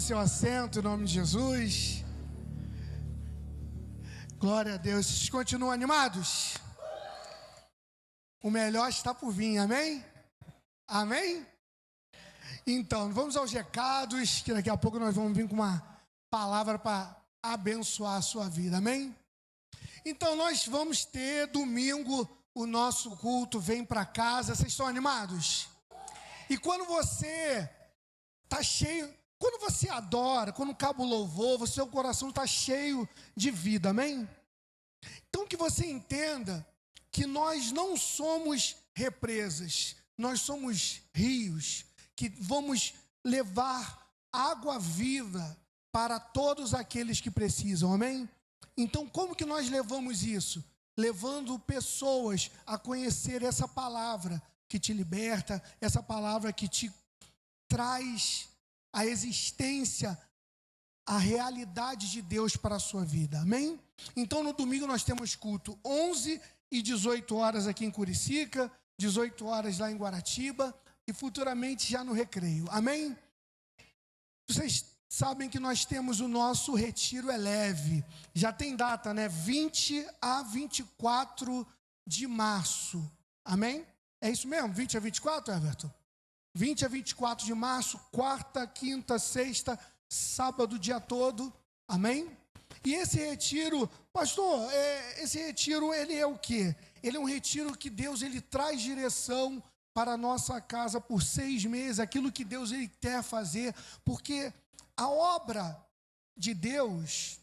seu assento em nome de Jesus. Glória a Deus. Vocês continuam animados? O melhor está por vir, amém? Amém? Então, vamos aos recados, que daqui a pouco nós vamos vir com uma palavra para abençoar a sua vida, amém? Então, nós vamos ter domingo o nosso culto, vem para casa. Vocês estão animados? E quando você está cheio, quando você adora, quando acaba o louvor, o seu coração está cheio de vida, amém? Então que você entenda que nós não somos represas, nós somos rios, que vamos levar água viva para todos aqueles que precisam, amém? Então como que nós levamos isso? Levando pessoas a conhecer essa palavra que te liberta, essa palavra que te traz a existência, a realidade de Deus para a sua vida, amém? Então no domingo nós temos culto 11 e 18 horas aqui em Curicica, 18 horas lá em Guaratiba e futuramente já no Recreio, amém? Vocês sabem que nós temos o nosso Retiro é Leve, já tem data, né? 20 a 24 de março, amém? É isso mesmo? 20 a 24, Everton? 20 a 24 de março, quarta, quinta, sexta, sábado, o dia todo, amém? E esse retiro, pastor, esse retiro, ele é o quê? Ele é um retiro que Deus, ele traz direção para a nossa casa por 6 meses, aquilo que Deus, ele quer fazer, porque a obra de Deus,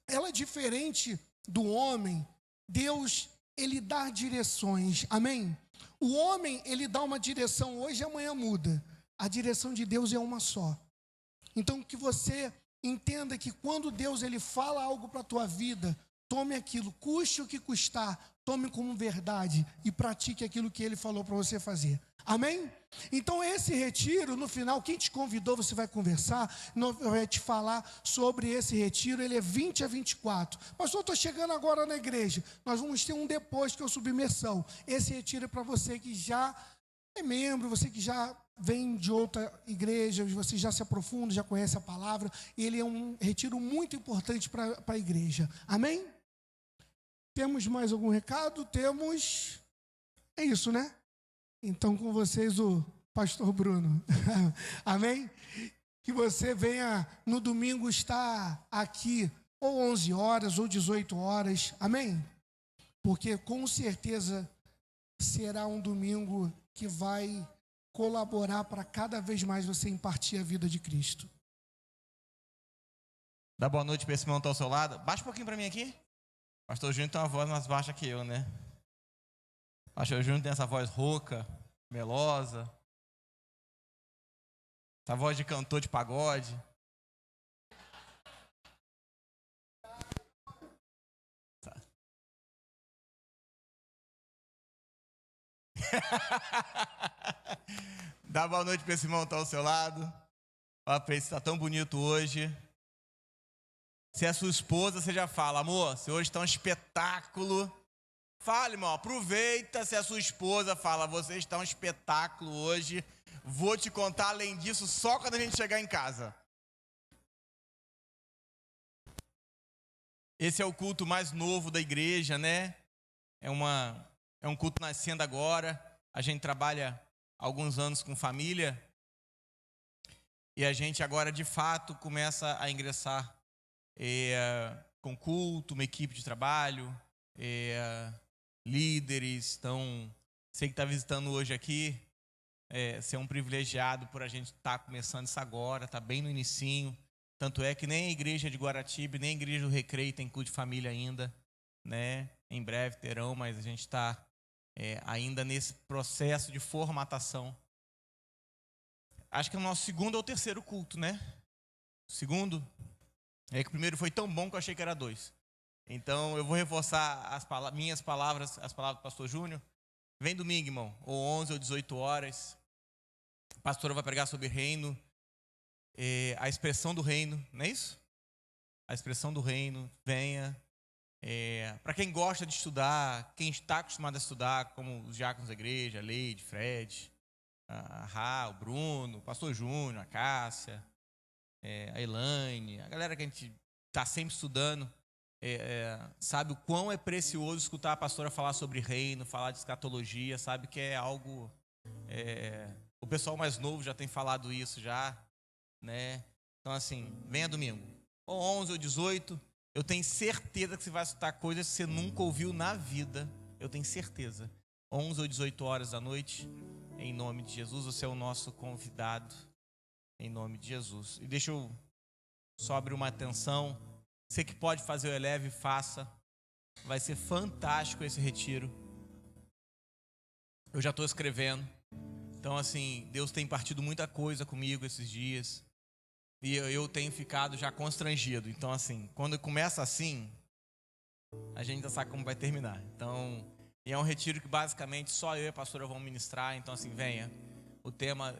ela é diferente do homem. Deus, ele dá direções, amém? O homem, ele dá uma direção hoje e amanhã muda. A direção de Deus é uma só. Então que você entenda que quando Deus ele fala algo para a tua vida, tome aquilo, custe o que custar, tome como verdade e pratique aquilo que ele falou para você fazer. Amém? Então esse retiro, no final, quem te convidou, você vai conversar, vai te falar sobre esse retiro, ele é 20 a 24. Pastor, eu estou chegando agora na igreja, nós vamos ter um depois que é o submersão. Esse retiro é para você que já é membro, você que já vem de outra igreja, você já se aprofunda, já conhece a palavra, ele é um retiro muito importante para a igreja. Amém? Temos mais algum recado? Temos. É isso, né? Então, com vocês, o pastor Bruno. Amém? Que você venha no domingo estar aqui, ou 11 horas, ou 18 horas. Amém? Porque, com certeza, será um domingo que vai colaborar para cada vez mais você impartir a vida de Cristo. Dá boa noite para esse irmão que está ao seu lado. Baixa um pouquinho para mim aqui. Pastor Júnior tem uma voz mais baixa que eu, né? Pastor Júnior tem essa voz rouca, melosa. Essa voz de cantor de pagode. Dá boa noite para esse irmão que está ao seu lado. Fala para ele, está tão bonito hoje. Se é sua esposa, você já fala, amor, se hoje está um espetáculo. Fala, irmão, aproveita. Se é sua esposa, fala, você está um espetáculo hoje. Vou te contar além disso só quando a gente chegar em casa. Esse é o culto mais novo da igreja, né? É um culto nascendo agora. A gente trabalha há alguns anos com família. E a gente agora, de fato, começa a ingressar com culto, uma equipe de trabalho, líderes. Então, você que está visitando hoje aqui, você é um privilegiado por a gente estar começando isso agora, está bem no inicinho. Tanto é que nem a igreja de Guaratiba, nem a igreja do Recreio tem culto de família ainda, né? Em breve terão, mas a gente está ainda nesse processo de formatação. Acho que é o nosso segundo ou terceiro culto, né? Segundo. É que o primeiro foi tão bom que eu achei que era 2. Então eu vou reforçar minhas palavras, as palavras do pastor Júnior. Vem domingo, irmão, ou 11 ou 18 horas. A pastora vai pregar sobre reino, a expressão do reino, não é isso? A expressão do reino, venha. Para quem gosta de estudar, quem está acostumado a estudar, como os diáconos da igreja, a Leide, Fred, a Rá, o Bruno, o pastor Júnior, a Cássia, a Elaine, a galera que a gente está sempre estudando, sabe o quão é precioso escutar a pastora falar sobre reino, falar de escatologia, sabe que é algo... o pessoal mais novo já tem falado isso já, né? Então assim, venha domingo, ou 11 ou 18, eu tenho certeza que você vai escutar coisas que você nunca ouviu na vida, eu tenho certeza. 11 ou 18 horas da noite, em nome de Jesus, você é o nosso convidado, em nome de Jesus. E deixa eu só abrir uma atenção, você que pode fazer o Eleve, faça, vai ser fantástico esse retiro. Eu já estou escrevendo, então assim, Deus tem partido muita coisa comigo esses dias, e eu tenho ficado já constrangido. Então assim, quando começa assim, a gente já sabe como vai terminar. Então, e é um retiro que basicamente só eu e a pastora vamos ministrar. Então assim, venha. O tema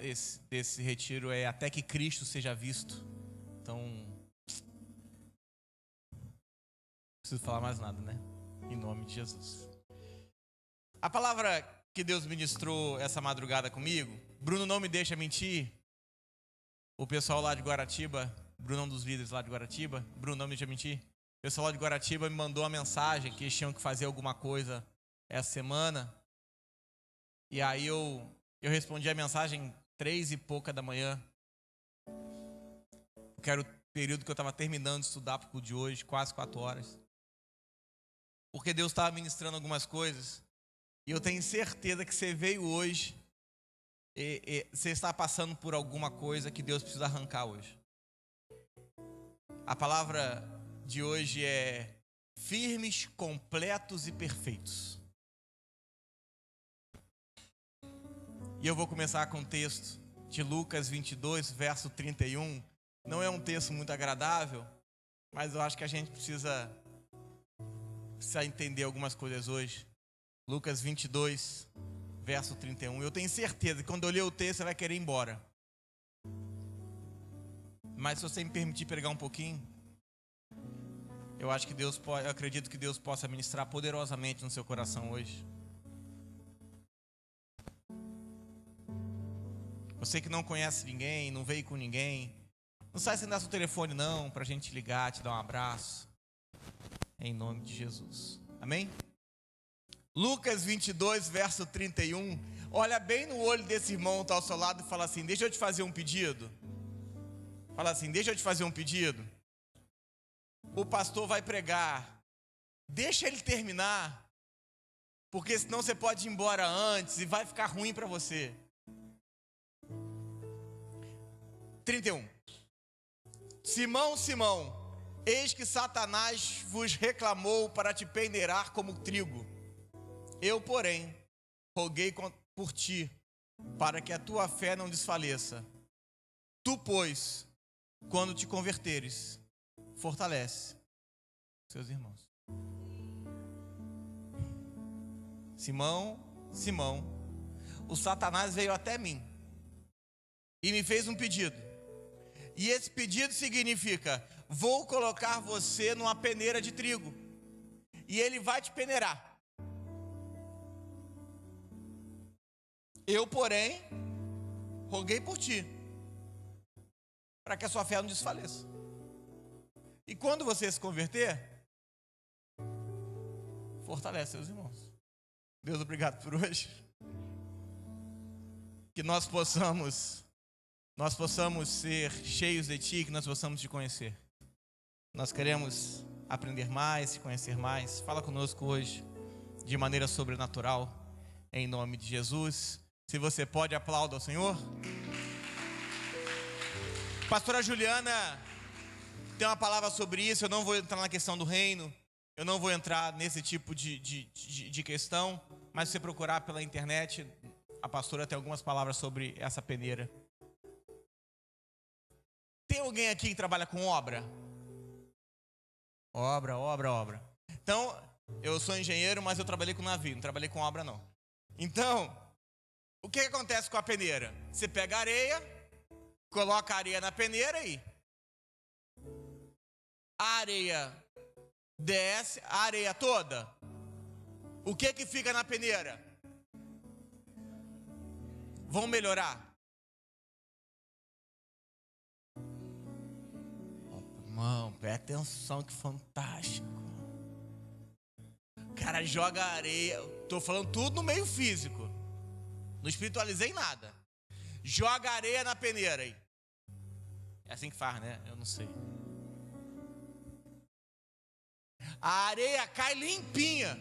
desse retiro é até que Cristo seja visto. Então, não preciso falar mais nada, né? Em nome de Jesus. A palavra que Deus ministrou essa madrugada comigo, Bruno não me deixa mentir. O pessoal lá de Guaratiba, Bruno é um dos líderes lá de Guaratiba, Bruno não me deixa mentir. O pessoal lá de Guaratiba me mandou uma mensagem que eles tinham que fazer alguma coisa essa semana. E aí eu respondi a mensagem 3 e pouca da manhã. Que era o período que eu estava terminando de estudar para o de hoje, quase 4 horas. Porque Deus estava ministrando algumas coisas. E eu tenho certeza que você veio hoje e você está passando por alguma coisa que Deus precisa arrancar hoje. A palavra de hoje é firmes, completos e perfeitos. E eu vou começar com o texto de Lucas 22, verso 31. Não é um texto muito agradável, mas eu acho que a gente precisa entender algumas coisas hoje. Lucas 22, verso 31. Eu tenho certeza que quando eu ler o texto, você vai querer ir embora. Mas se você me permitir pregar um pouquinho, eu acredito que Deus possa ministrar poderosamente no seu coração hoje. Você que não conhece ninguém, não veio com ninguém, não sai sem dar seu telefone não, para a gente ligar, te dar um abraço. Em nome de Jesus. Amém? Lucas 22, verso 31. Olha bem no olho desse irmão que está ao seu lado e fala assim: deixa eu te fazer um pedido. Fala assim: deixa eu te fazer um pedido. O pastor vai pregar. Deixa ele terminar. Porque senão você pode ir embora antes e vai ficar ruim para você. 31. Simão, Simão, eis que Satanás vos reclamou para te peneirar como trigo. Eu, porém, roguei por ti, para que a tua fé não desfaleça. Tu, pois, quando te converteres, fortalece seus irmãos. Simão, Simão, o Satanás veio até mim e me fez um pedido. E esse pedido significa: vou colocar você numa peneira de trigo e ele vai te peneirar. Eu, porém, roguei por ti, para que a sua fé não desfaleça. E quando você se converter, fortalece seus irmãos. Deus, obrigado por hoje. Que nós possamos ser cheios de ti, que nós possamos te conhecer. Nós queremos aprender mais, te conhecer mais. Fala conosco hoje de maneira sobrenatural, em nome de Jesus. Se você pode, aplauda ao Senhor. Pastora Juliana tem uma palavra sobre isso. Eu não vou entrar na questão do reino, eu não vou entrar nesse tipo de questão, mas se você procurar pela internet, a pastora tem algumas palavras sobre essa peneira. Tem alguém aqui que trabalha com obra? Obra. Então, eu sou engenheiro, mas eu trabalhei com navio, não trabalhei com obra não. Então, o que acontece com a peneira? Você pega areia, coloca a areia na peneira e a areia desce, a areia toda. O que fica na peneira? Vão melhorar? Irmão, presta atenção, que fantástico. O cara joga areia. Tô falando tudo no meio físico. Não espiritualizei nada. Joga areia na peneira aí. É assim que faz, né? Eu não sei. A areia cai limpinha.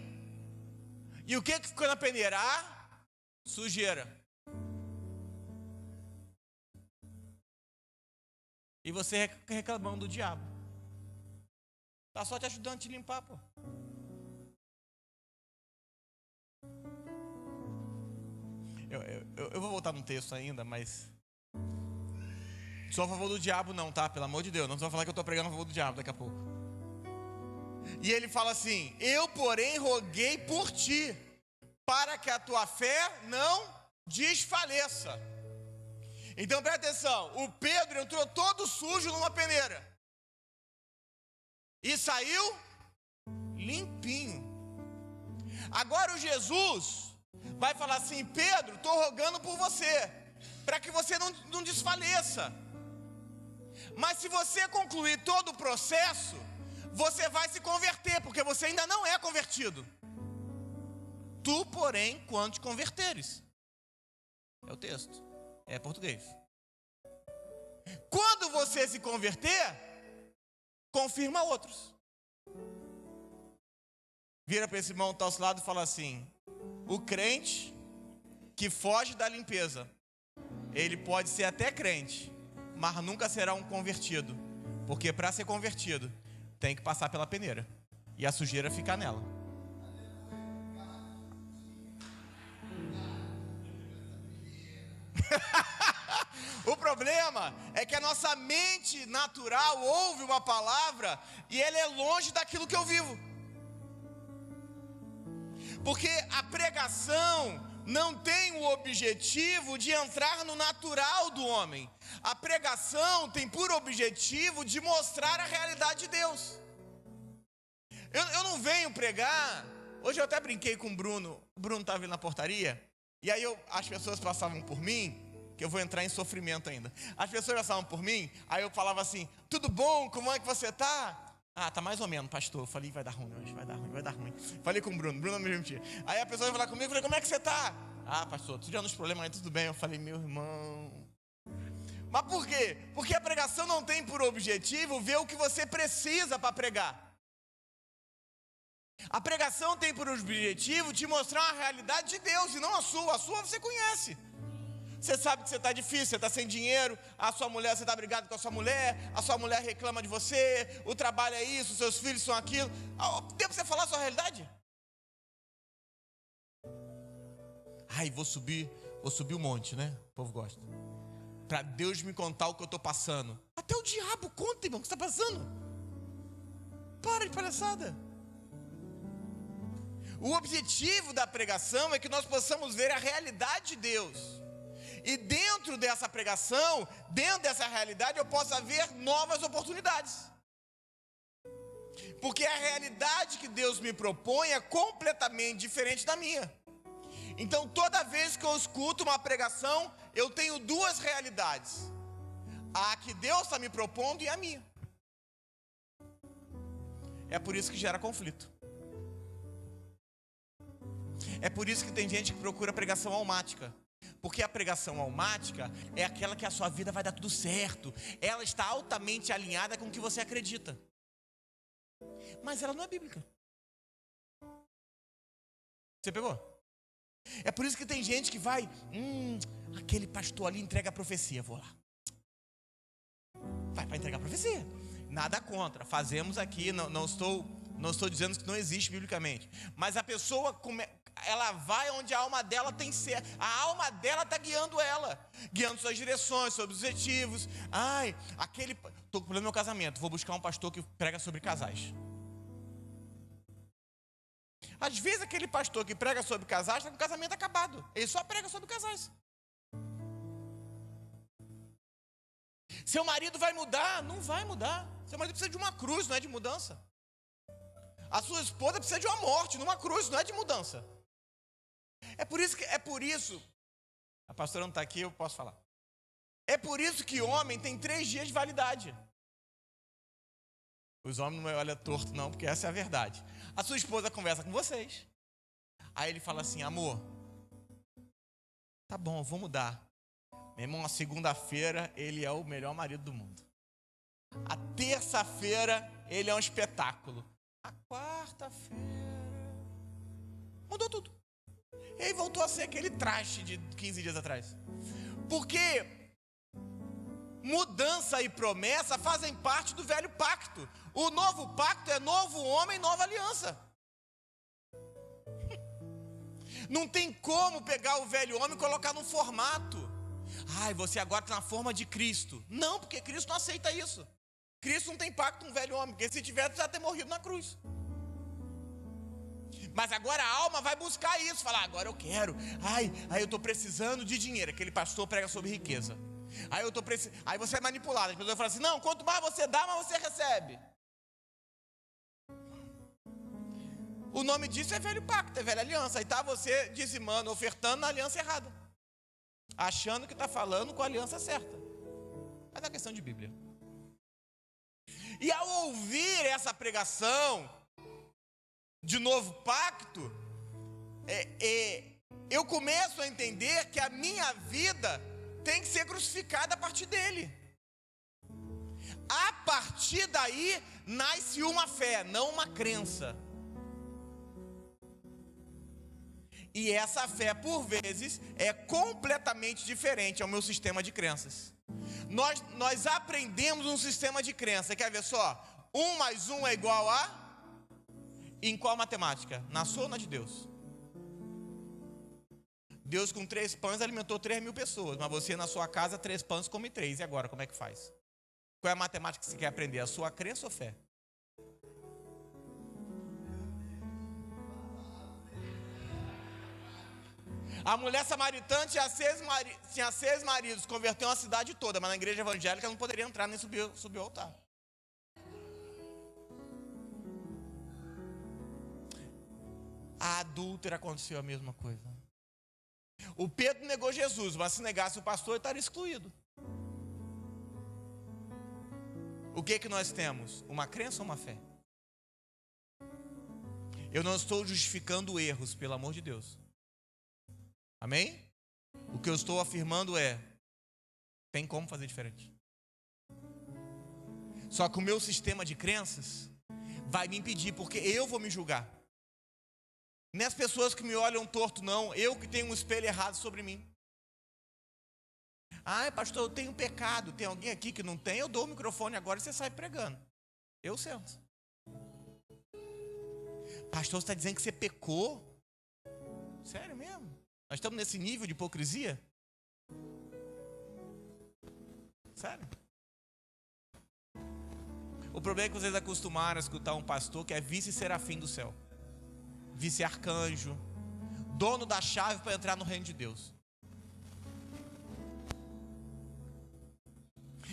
E o que ficou na peneira? Sujeira. E você reclamando do diabo. Tá só te ajudando a te limpar, pô. Eu vou voltar no texto ainda, mas... Sou a favor do diabo não, tá? Pelo amor de Deus. Não só falar que eu estou pregando a favor do diabo daqui a pouco. E ele fala assim: eu, porém, roguei por ti, para que a tua fé não desfaleça. Então, presta atenção. O Pedro entrou todo sujo numa peneira. E saiu limpinho. Agora o Jesus vai falar assim: Pedro, estou rogando por você, para que você não desfaleça. Mas se você concluir todo o processo, você vai se converter, porque você ainda não é convertido. Tu, porém, quando te converteres. É o texto. É português. Quando você se converter, confirma outros. Vira para esse irmão que está ao seu lado e fala assim: o crente que foge da limpeza, ele pode ser até crente, mas nunca será um convertido. Porque para ser convertido, tem que passar pela peneira. E a sujeira fica nela. O problema é que a nossa mente natural ouve uma palavra e ela é longe daquilo que eu vivo. Porque a pregação não tem o objetivo de entrar no natural do homem. A pregação tem por objetivo de mostrar a realidade de Deus. Eu não venho pregar. Hoje eu até brinquei com o Bruno. O Bruno estava vindo na portaria. E aí as pessoas passavam por mim, que eu vou entrar em sofrimento ainda. As pessoas passavam por mim, aí eu falava assim: tudo bom, como é que você está? Tá mais ou menos, pastor. Eu falei: vai dar ruim hoje, vai dar ruim. Falei com o Bruno me permitiu. Aí a pessoa vai falar comigo, eu falei: como é que você está? Pastor, tu já nos problemas aí, tudo bem. Eu falei: meu irmão. Mas por quê? Porque a pregação não tem por objetivo ver o que você precisa para pregar. A pregação tem por objetivo te mostrar a realidade de Deus e não a sua. A sua você conhece. Você sabe que você está difícil, você está sem dinheiro, a sua mulher, você está brigado com a sua mulher reclama de você, o trabalho é isso, os seus filhos são aquilo. Tem para você falar a sua realidade? Vou subir o monte, né? O povo gosta. Para Deus me contar o que eu estou passando. Até o diabo conta, irmão, o que você está passando. Para de palhaçada. O objetivo da pregação é que nós possamos ver a realidade de Deus. E dentro dessa pregação, dentro dessa realidade, eu possa ver novas oportunidades. Porque a realidade que Deus me propõe é completamente diferente da minha. Então, toda vez que eu escuto uma pregação, eu tenho duas realidades: a que Deus está me propondo e a minha. É por isso que gera conflito. É por isso que tem gente que procura pregação almática. Porque a pregação almática é aquela que a sua vida vai dar tudo certo. Ela está altamente alinhada com o que você acredita. Mas ela não é bíblica. Você pegou? É por isso que tem gente que vai: aquele pastor ali entrega a profecia, vou lá. Vai para entregar a profecia. Nada contra, fazemos aqui, não estou dizendo que não existe biblicamente. Mas a pessoa, ela vai onde a alma dela tem que ser. A alma dela está guiando ela, guiando suas direções, seus objetivos. Estou com problema no meu casamento, vou buscar um pastor que prega sobre casais. Às vezes aquele pastor que prega sobre casais está com o casamento acabado. Ele só prega sobre casais. Seu marido vai mudar? Não vai mudar. Seu marido precisa de uma cruz, não é de mudança. A sua esposa precisa de uma morte, numa cruz, não é de mudança. É por isso, a pastora não está aqui, eu posso falar. É por isso que homem tem 3 dias de validade. Os homens não me olham torto não, porque essa é a verdade. A sua esposa conversa com vocês. Aí ele fala assim, amor, tá bom, eu vou mudar. Meu irmão, a segunda-feira ele é o melhor marido do mundo. A terça-feira ele é um espetáculo. A quarta-feira mudou tudo. Ele voltou a ser aquele traste de 15 dias atrás. Porque mudança e promessa fazem parte do velho pacto. O novo pacto é novo homem, nova aliança. Não tem como pegar o velho homem e colocar num formato. Ai, você agora está na forma de Cristo. Não, porque Cristo não aceita isso. Cristo não tem pacto com o velho homem, porque se tivesse já ter morrido na cruz. Mas agora a alma vai buscar isso, falar, agora eu quero. Ai, eu estou precisando de dinheiro. Aquele pastor prega sobre riqueza. Aí você é manipulado. As pessoas falam assim, não, quanto mais você dá, mais você recebe. O nome disso é velho pacto, é velha aliança. Aí está você dizimando, ofertando na aliança errada. Achando que está falando com a aliança certa. Mas é uma questão de Bíblia. E ao ouvir essa pregação de novo pacto, eu começo a entender que a minha vida tem que ser crucificada a partir dele. A partir daí nasce uma fé, não uma crença. E essa fé, por vezes, é completamente diferente ao meu sistema de crenças. Nós aprendemos um sistema de crença. Quer ver só? 1 mais 1 é igual a... Em qual matemática? Na sua ou na de Deus? Deus com 3 pães alimentou 3.000 pessoas. Mas você na sua casa, 3 pães come 3. E agora, como é que faz? Qual é a matemática que você quer aprender? A sua crença ou fé? A mulher samaritana tinha 6 maridos, converteu uma cidade toda, mas na igreja evangélica não poderia entrar nem subir o altar. A adúltera aconteceu a mesma coisa. O Pedro negou Jesus, mas se negasse o pastor, ele estaria excluído. O que nós temos? Uma crença ou uma fé? Eu não estou justificando erros, pelo amor de Deus. Amém? O que eu estou afirmando é, tem como fazer diferente. Só que o meu sistema de crenças vai me impedir, porque eu vou me julgar. Nem as pessoas que me olham torto, não. Eu que tenho um espelho errado sobre mim. Ah, pastor, eu tenho pecado. Tem alguém aqui que não tem? Eu dou o microfone agora e você sai pregando. Eu sento. Pastor, você está dizendo que você pecou? Sério mesmo? Nós estamos nesse nível de hipocrisia? Sério? O problema é que vocês acostumaram a escutar um pastor que é vice-serafim do céu. Vice-arcanjo. Dono da chave para entrar no reino de Deus.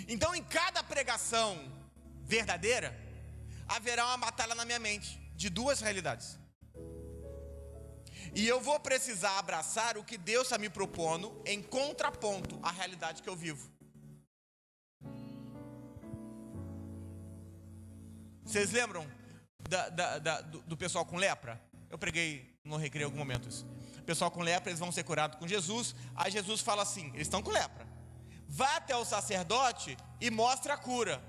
Então, em cada pregação verdadeira, haverá uma batalha na minha mente de 2 realidades. E eu vou precisar abraçar o que Deus está me propondo em contraponto à realidade que eu vivo. Vocês lembram do pessoal com lepra? Eu preguei no recreio em algum momento isso. O pessoal com lepra, eles vão ser curados com Jesus. Aí Jesus fala assim, eles estão com lepra. Vá até o sacerdote e mostre a cura.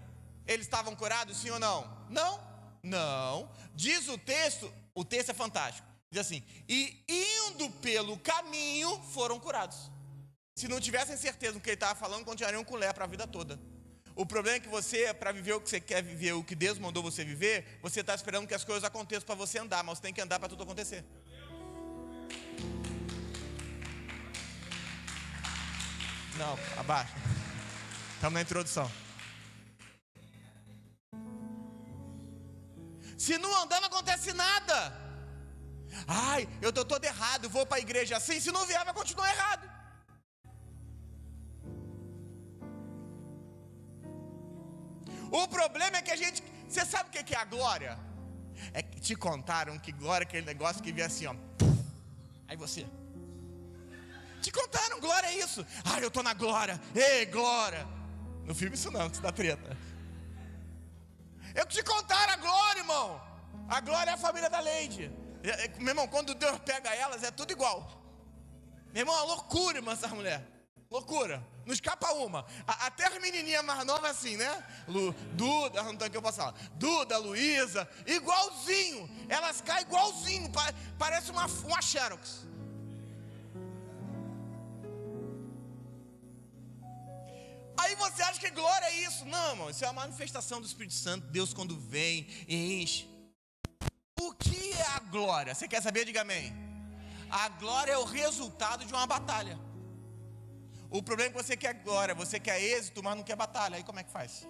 Eles estavam curados, sim ou não? Não. Não. Diz o texto é fantástico. Diz assim, e indo pelo caminho foram curados. Se não tivessem certeza do que ele estava falando, continuariam com lepra a vida toda. O problema é que você, para viver o que você quer viver, o que Deus mandou você viver, você está esperando que as coisas aconteçam para você andar, mas você tem que andar para tudo acontecer. Não, abaixa. Estamos na introdução. Se não andar, não acontece nada. Ai, eu estou todo errado, vou para a igreja assim. Se não vier, vai continuar errado. O problema é que a gente... Você sabe o que é a glória? É que te contaram que glória é aquele negócio que vem assim, ó. Aí você... Te contaram, glória é isso. Ah, eu estou na glória. Ei, glória. No filme isso não, que isso dá treta. Eu te contar a glória, irmão. A glória é a família da Leide. Meu irmão, quando Deus pega elas, é tudo igual. Meu irmão, é uma loucura, irmã, essa mulher. Loucura. Não escapa uma. Até as menininhas mais novas assim, né? Duda, não tem o que eu posso falar. Duda, Luísa, igualzinho. Elas caem igualzinho. Parece uma Xerox. Aí você acha que glória é isso? Não, irmão. Isso é a manifestação do Espírito Santo. Deus quando vem e enche. O que é a glória? Você quer saber? Diga amém. A glória é o resultado de uma batalha. O problema é que você quer glória, você quer êxito, mas não quer batalha. Aí como é que faz?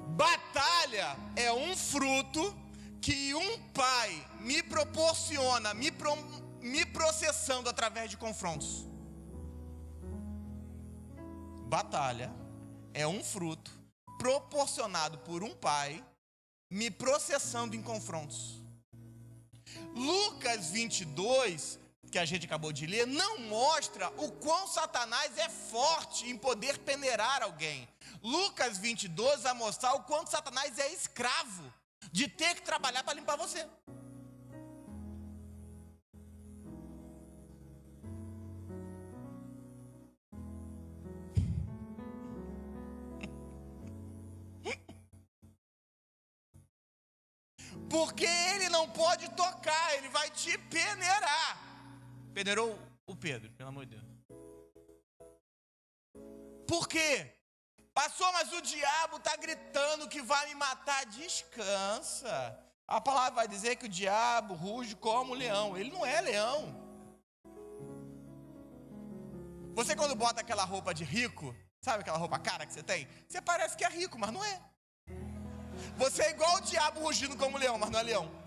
Batalha é um fruto que um pai me proporciona, me processando através de confrontos. Batalha é um fruto proporcionado por um pai me processando em confrontos. Lucas 22, que a gente acabou de ler, não mostra o quão Satanás é forte em poder peneirar alguém. Lucas 22 vai mostrar o quanto Satanás é escravo de ter que trabalhar para limpar você. Porque ele não pode tocar, ele vai te peneirar. Peneirou o Pedro, pelo amor de Deus. Por quê? Pastor, mas o diabo está gritando que vai me matar. Descansa. A palavra vai dizer que o diabo ruge como leão. Ele não é leão. Você quando bota aquela roupa de rico, sabe aquela roupa cara que você tem? Você parece que é rico, mas não é. Você é igual o diabo rugindo como leão, mas não é leão.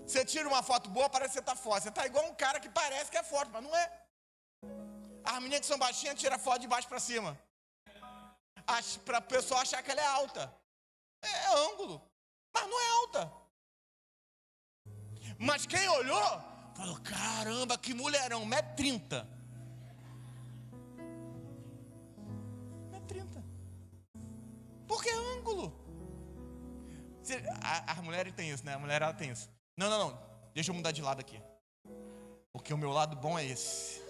Você tira uma foto boa, parece que você está forte. Você está igual um cara que parece que é forte, mas não é. As meninas que são baixinhas tiram foto de baixo para cima. Para o pessoal achar que ela é alta. É ângulo, mas não é alta. Mas quem olhou, falou, caramba, que mulherão, 1,30 m. 1,30 m. Por que ângulo? As mulheres têm isso, né? A mulher ela tem isso. Não. Deixa eu mudar de lado aqui. Porque o meu lado bom é esse.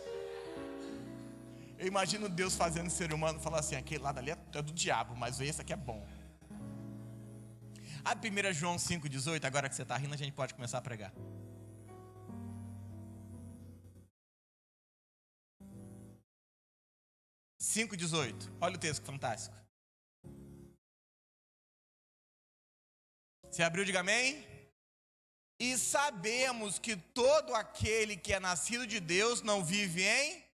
Eu imagino Deus fazendo o ser humano falar assim, aquele lado ali é do diabo, mas esse aqui é bom. A 1 João 5,18, agora que você está rindo, a gente pode começar a pregar. – 5,18. Olha o texto fantástico. Você abriu, diga amém? E sabemos que todo aquele que é nascido de Deus não vive em...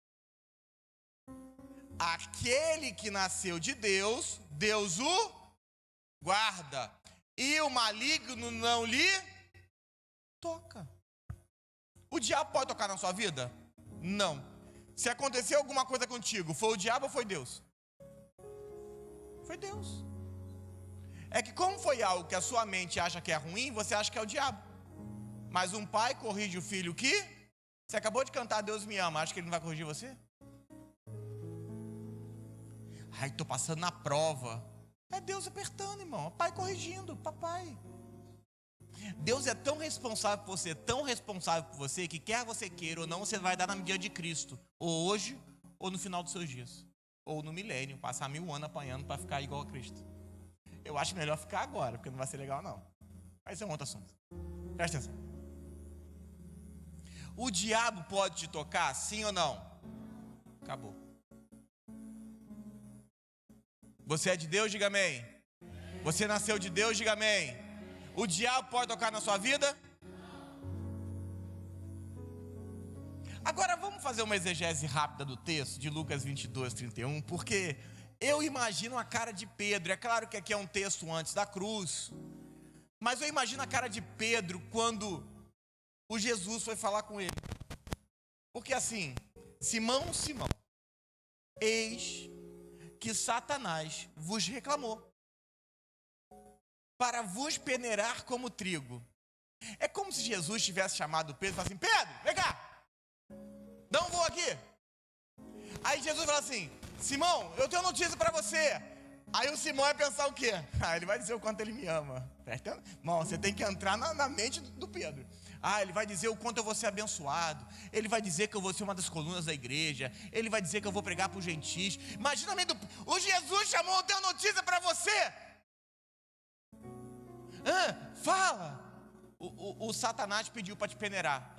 Aquele que nasceu de Deus, Deus o guarda. E o maligno não lhe toca. O diabo pode tocar na sua vida? Não. Se acontecer alguma coisa contigo, foi o diabo ou foi Deus? Foi Deus. É que como foi algo que a sua mente acha que é ruim, você acha que é o diabo. Mas um pai corrige o filho que... Você acabou de cantar Deus me ama, acha que ele não vai corrigir você? Ai, estou passando na prova. É Deus apertando, irmão. Pai corrigindo, papai. Deus é tão responsável por você, que quer você queira ou não, você vai dar na medida de Cristo. Ou hoje, ou no final dos seus dias. Ou no milênio, passar 1000 anos apanhando para ficar igual a Cristo. Eu acho melhor ficar agora, porque não vai ser legal não. Mas esse é um outro assunto. Presta atenção. O diabo pode te tocar, sim ou não? Acabou. Você é de Deus, diga amém. Você nasceu de Deus, diga amém. O diabo pode tocar na sua vida? Agora vamos fazer uma exegese rápida do texto de Lucas 22:31, porque eu imagino a cara de Pedro. É claro que aqui é um texto antes da cruz, mas eu imagino a cara de Pedro quando o Jesus foi falar com ele. Porque assim, Simão, eis que Satanás vos reclamou para vos peneirar como trigo. É como se Jesus tivesse chamado Pedro e falasse assim, Pedro, vem cá, Aí Jesus fala assim: Simão, eu tenho notícia para você. Aí o Simão vai pensar o quê? Ele vai dizer o quanto ele me ama. Irmão, você tem que entrar na mente do Pedro. Ele vai dizer o quanto eu vou ser abençoado. Ele vai dizer que eu vou ser uma das colunas da igreja. Ele vai dizer que eu vou pregar para os gentis. Imagina a mente o Jesus chamou, eu tenho notícia para você. Fala. O Satanás pediu para te peneirar.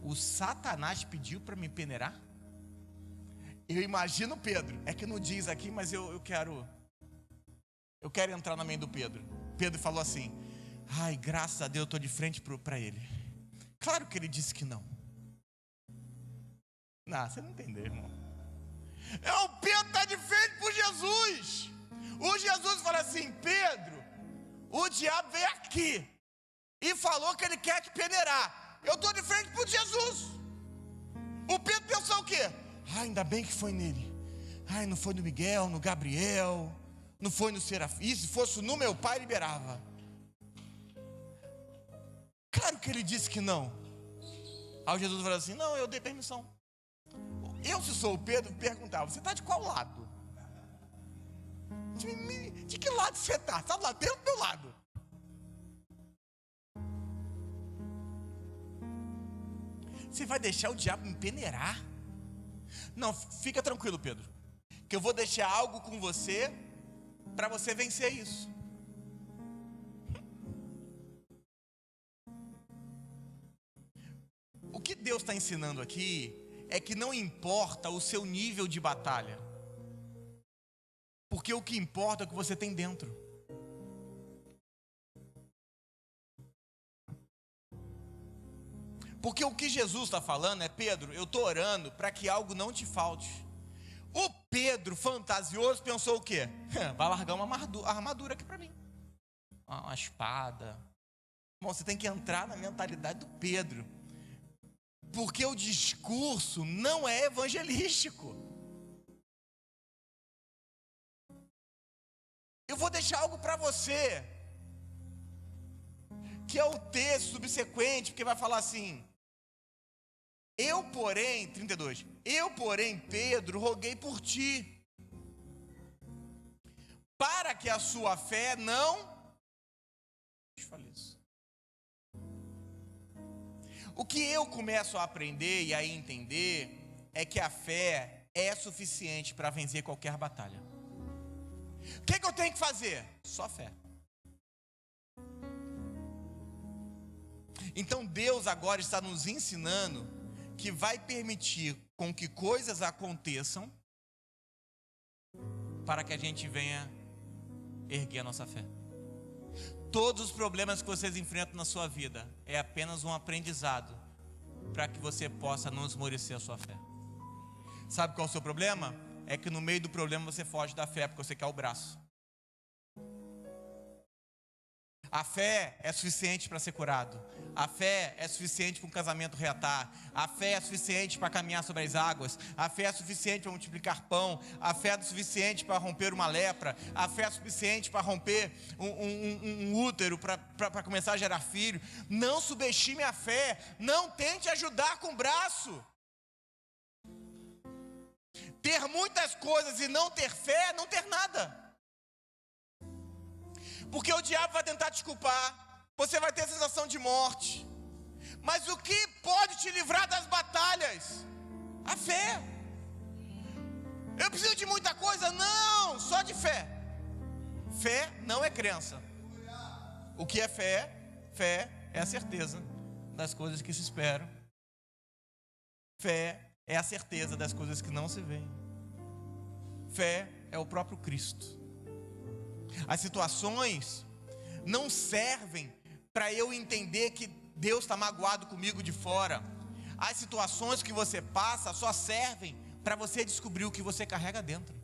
O Satanás pediu para me peneirar? Eu imagino Pedro. É que não diz aqui, mas eu quero entrar na mente do Pedro. Pedro falou assim: graças a Deus eu estou de frente para ele. Claro que ele disse que não. Não, você não entendeu, irmão. O Pedro está de frente para Jesus. O Jesus fala assim: Pedro, o diabo veio aqui e falou que ele quer te peneirar. Eu estou de frente para Jesus. O Pedro pensou o quê? Ainda bem que foi nele. Não foi no Miguel, no Gabriel, não foi no Serafim. Se fosse no meu pai, liberava. Claro que ele disse que não. Aí Jesus falou assim: não, eu dei permissão. Eu, se sou o Pedro, perguntava: você está de qual lado? De que lado você está? Você está do lado dele ou do meu lado? Você vai deixar o diabo me peneirar? Não, fica tranquilo, Pedro, que eu vou deixar algo com você para você vencer isso. O que Deus está ensinando aqui é que não importa o seu nível de batalha, porque o que importa é o que você tem dentro. Porque o que Jesus está falando é: Pedro, eu estou orando para que algo não te falte. O Pedro, fantasioso, pensou o quê? Vai largar uma armadura aqui para mim, uma espada. Bom, você tem que entrar na mentalidade do Pedro, porque o discurso não é evangelístico. Eu vou deixar algo para você, que é o texto subsequente, porque vai falar assim: eu, porém, 32, eu, porém, Pedro, roguei por ti, para que a sua fé não desfaleça. O que eu começo a aprender e a entender é que a fé é suficiente para vencer qualquer batalha. O que eu tenho que fazer? Só fé. Então Deus agora está nos ensinando que vai permitir com que coisas aconteçam para que a gente venha erguer a nossa fé. Todos os problemas que vocês enfrentam na sua vida é apenas um aprendizado para que você possa não esmorecer a sua fé. Sabe qual é o seu problema? É que no meio do problema você foge da fé porque você quer o braço. A fé é suficiente para ser curado. A fé é suficiente para um casamento reatar. A fé é suficiente para caminhar sobre as águas. A fé é suficiente para multiplicar pão. A fé é suficiente para romper uma lepra. A fé é suficiente para romper um útero, para começar a gerar filho. Não subestime a fé. Não tente ajudar com o braço. Ter muitas coisas e não ter fé é não ter nada. Porque o diabo vai tentar te culpar, você vai ter a sensação de morte. Mas o que pode te livrar das batalhas? A fé. Eu preciso de muita coisa? Não, só de fé. Fé não é crença. O que é fé? Fé é a certeza das coisas que se esperam. Fé é a certeza das coisas que não se veem. Fé é o próprio Cristo. As situações não servem para eu entender que Deus está magoado comigo de fora. As situações que você passa só servem para você descobrir o que você carrega dentro.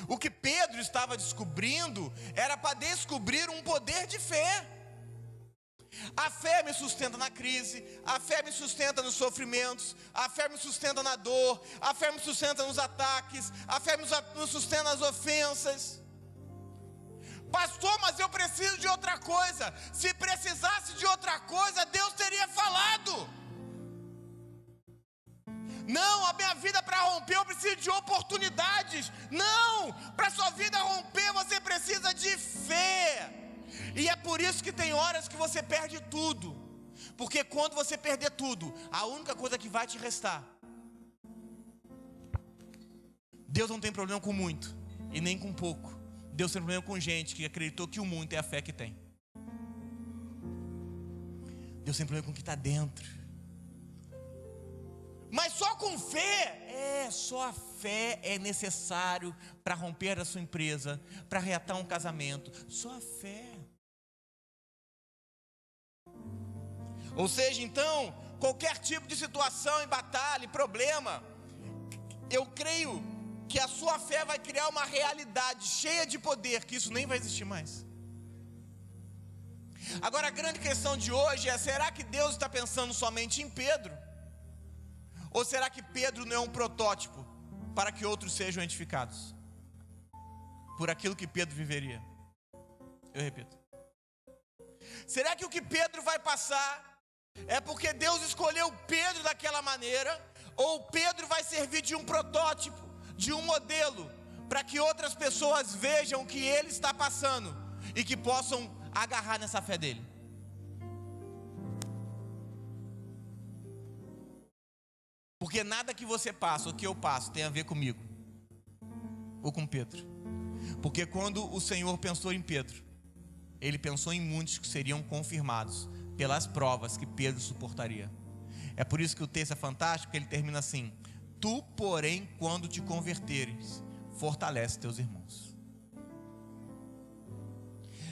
O que Pedro estava descobrindo era para descobrir um poder de fé. A fé me sustenta na crise, a fé me sustenta nos sofrimentos, a fé me sustenta na dor, a fé me sustenta nos ataques, a fé me sustenta nas ofensas. Pastor, mas eu preciso de outra coisa. Se precisasse de outra coisa, Deus teria falado. Não, a minha vida para romper eu preciso de oportunidades. Não, para sua vida romper você precisa de fé. E é por isso que tem horas que você perde tudo. Porque quando você perder tudo, a única coisa que vai te restar. Deus não tem problema com muito e nem com pouco. Deus tem problema com gente que acreditou que o muito é a fé que tem. Deus tem problema com o que está dentro. Mas só com fé, só a fé é necessário para romper a sua empresa, para reatar um casamento. Só a fé. Ou seja, então, qualquer tipo de situação em batalha, problema, eu creio que a sua fé vai criar uma realidade cheia de poder, que isso nem vai existir mais. Agora a grande questão de hoje é: será que Deus está pensando somente em Pedro? Ou será que Pedro não é um protótipo para que outros sejam edificados por aquilo que Pedro viveria? Eu repito. Será que o que Pedro vai passar é porque Deus escolheu Pedro daquela maneira? Ou Pedro vai servir de um protótipo, de um modelo, para que outras pessoas vejam o que ele está passando e que possam agarrar nessa fé dele? Porque nada que você passa, ou que eu passo, tem a ver comigo ou com Pedro. Porque quando o Senhor pensou em Pedro, Ele pensou em muitos que seriam confirmados pelas provas que Pedro suportaria. É por isso que o texto é fantástico, porque ele termina assim: tu, porém, quando te converteres, fortalece teus irmãos.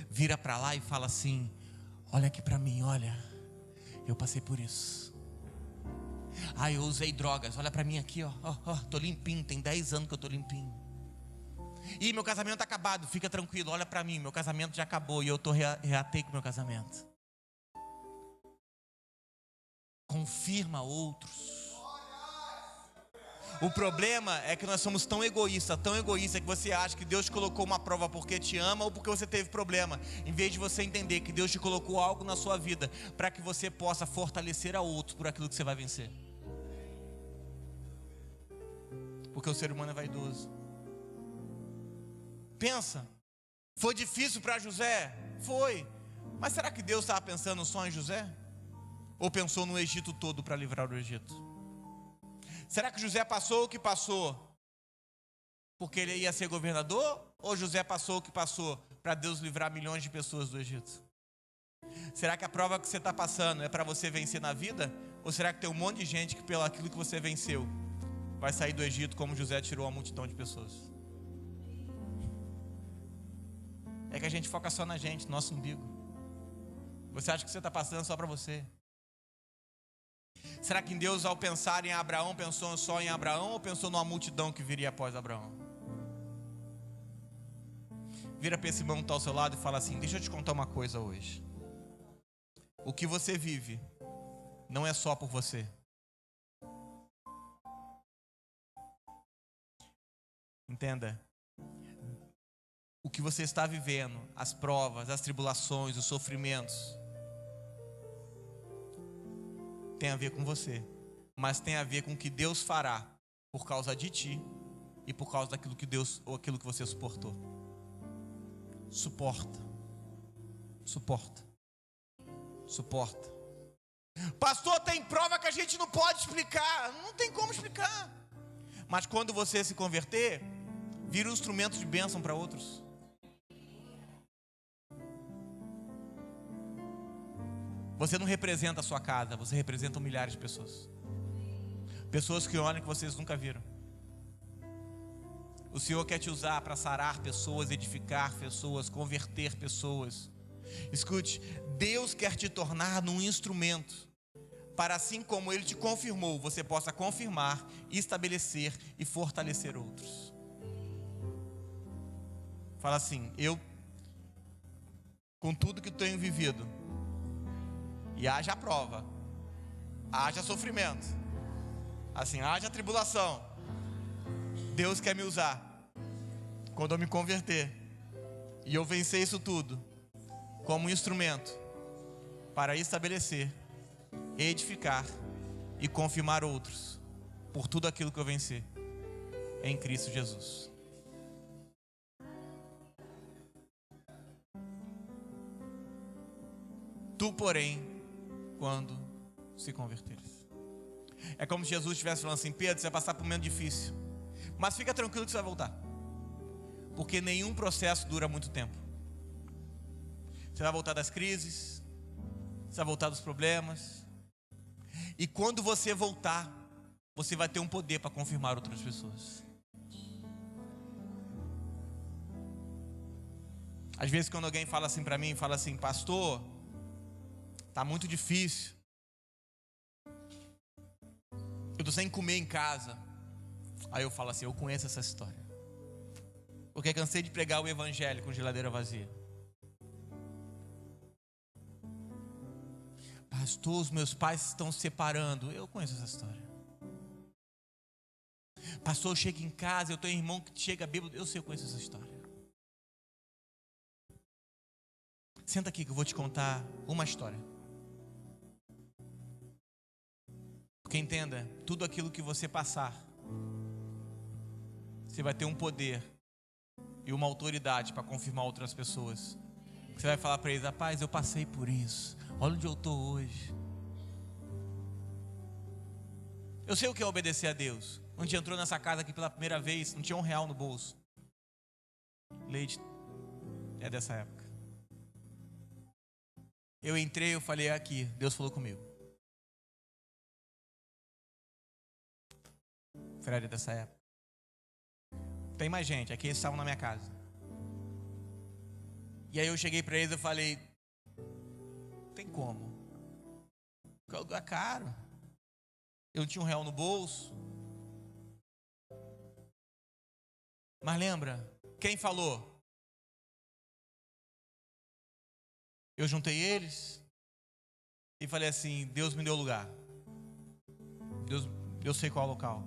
Vira para lá e fala assim: olha aqui para mim, olha, eu passei por isso. Eu usei drogas, olha para mim aqui, ó, tô limpinho, tem 10 anos que eu tô limpinho. E meu casamento está acabado, fica tranquilo, olha para mim, meu casamento já acabou e eu reatei com meu casamento. Confirma outros. O problema é que nós somos tão egoístas que você acha que Deus te colocou uma prova porque te ama ou porque você teve problema, em vez de você entender que Deus te colocou algo na sua vida para que você possa fortalecer a outros por aquilo que você vai vencer. Porque o ser humano é vaidoso. Pensa, foi difícil para José? Foi. Mas será que Deus estava pensando só em José? Ou pensou no Egito todo para livrar o Egito? Será que José passou o que passou porque ele ia ser governador? Ou José passou o que passou para Deus livrar milhões de pessoas do Egito? Será que a prova que você está passando é para você vencer na vida? Ou será que tem um monte de gente que pelo aquilo que você venceu vai sair do Egito como José tirou uma multidão de pessoas? É que a gente foca só na gente, no nosso umbigo. Você acha que você está passando só para você? Será que Deus, ao pensar em Abraão, pensou só em Abraão ou pensou numa multidão que viria após Abraão? Vira para esse irmão que está ao seu lado e fala assim: deixa eu te contar uma coisa hoje. O que você vive não é só por você. Entenda. O que você está vivendo, as provas, as tribulações, os sofrimentos, tem a ver com você, mas tem a ver com o que Deus fará por causa de ti e por causa daquilo que Deus, ou aquilo que você suportou. Suporta. Pastor, tem prova que a gente não pode explicar. Não tem como explicar. Mas quando você se converter, vira um instrumento de bênção para outros. Você não representa a sua casa, você representa milhares de pessoas. Pessoas que olham que vocês nunca viram. O Senhor quer te usar para sarar pessoas, edificar pessoas, converter pessoas. Escute, Deus quer te tornar num instrumento para, assim como Ele te confirmou, você possa confirmar, estabelecer e fortalecer outros. Fala assim: eu, com tudo que tenho vivido, e haja prova, haja sofrimento, assim, haja tribulação, Deus quer me usar quando eu me converter E eu vencer isso tudo como um instrumento para estabelecer, edificar e confirmar outros por tudo aquilo que eu vencer em Cristo Jesus. Tu, porém, quando se converteres. É como se Jesus estivesse falando assim: Pedro, você vai passar por um momento difícil, mas fica tranquilo que você vai voltar, porque nenhum processo dura muito tempo. Você vai voltar das crises, você vai voltar dos problemas, e quando você voltar, você vai ter um poder para confirmar outras pessoas. Às vezes quando alguém fala assim para mim, fala assim: pastor, tá muito difícil, eu tô sem comer em casa. Aí eu falo assim: eu conheço essa história, porque cansei de pregar o evangelho com geladeira vazia. Pastor, os meus pais estão se separando. Eu conheço essa história. Pastor, eu chego em casa, eu tenho um irmão que chega bêbado. Eu sei, eu conheço essa história. Senta aqui que eu vou te contar uma história. Porque entenda, tudo aquilo que você passar, você vai ter um poder e uma autoridade para confirmar outras pessoas. Você vai falar para eles: rapaz, eu passei por isso, olha onde eu estou hoje. Eu sei o que é obedecer a Deus. Um dia entrou nessa casa aqui pela primeira vez, não tinha R$1 no bolso. Leite é dessa época. Eu entrei, eu falei: aqui, Deus falou comigo. Fred é dessa época. Tem mais gente, aqui eles estavam na minha casa. E aí eu cheguei para eles e falei: tem como? Porque o lugar é caro. Eu não tinha R$1 no bolso. Mas lembra, quem falou? Eu juntei eles e falei assim: Deus me deu lugar. Deus, eu sei qual é o local.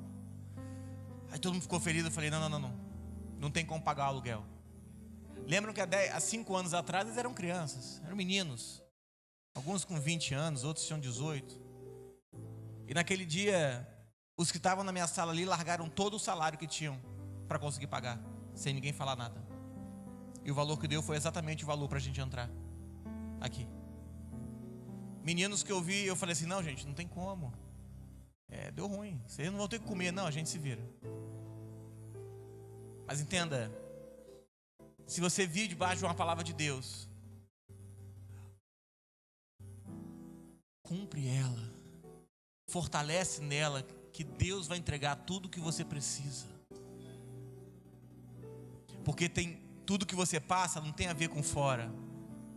Aí todo mundo ficou ferido. Eu falei: não tem como pagar o aluguel. Lembram que há 5 anos atrás eles eram crianças, eram meninos, alguns com 20 anos, outros tinham 18. E naquele dia, os que estavam na minha sala ali largaram todo o salário que tinham para conseguir pagar, sem ninguém falar nada. E o valor que deu foi exatamente o valor para a gente entrar aqui. Meninos que eu vi, eu falei assim: não, gente, não tem como. Deu ruim, vocês não vão ter que comer. Não, a gente se vira. Mas entenda, se você vive debaixo de uma palavra de Deus, cumpre ela, fortalece nela, que Deus vai entregar tudo o que você precisa. Porque tudo que você passa não tem a ver com fora,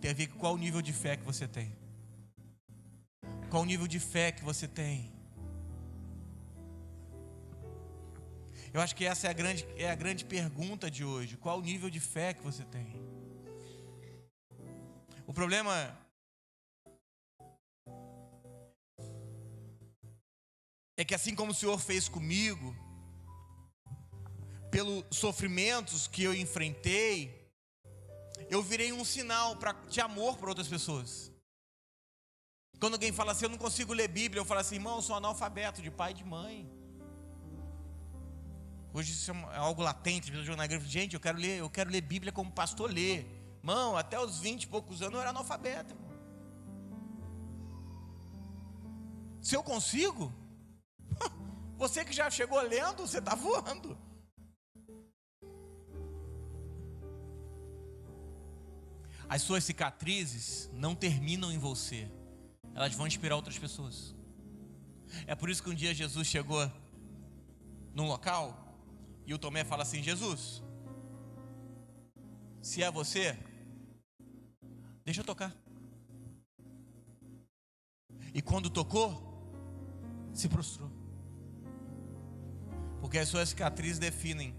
tem a ver com qual o nível de fé que você tem. Qual o nível de fé que você tem? Eu acho que essa é a grande pergunta de hoje. Qual o nível de fé que você tem? O problema é que, assim como o Senhor fez comigo, pelos sofrimentos que eu enfrentei, eu virei um sinal de amor para outras pessoas. Quando alguém fala assim: eu não consigo ler Bíblia, eu falo assim: irmão, eu sou analfabeto de pai e de mãe. Hoje isso é algo latente. Eu jogo na igreja: gente, eu quero ler Bíblia como pastor lê. Irmão, até os 20 e poucos anos eu era analfabeto, irmão. Se eu consigo, você que já chegou lendo, você está voando. As suas cicatrizes não terminam em você, elas vão inspirar outras pessoas. É por isso que um dia Jesus chegou num local e o Tomé fala assim: Jesus, se é você, deixa eu tocar. E quando tocou, se prostrou. Porque as suas cicatrizes definem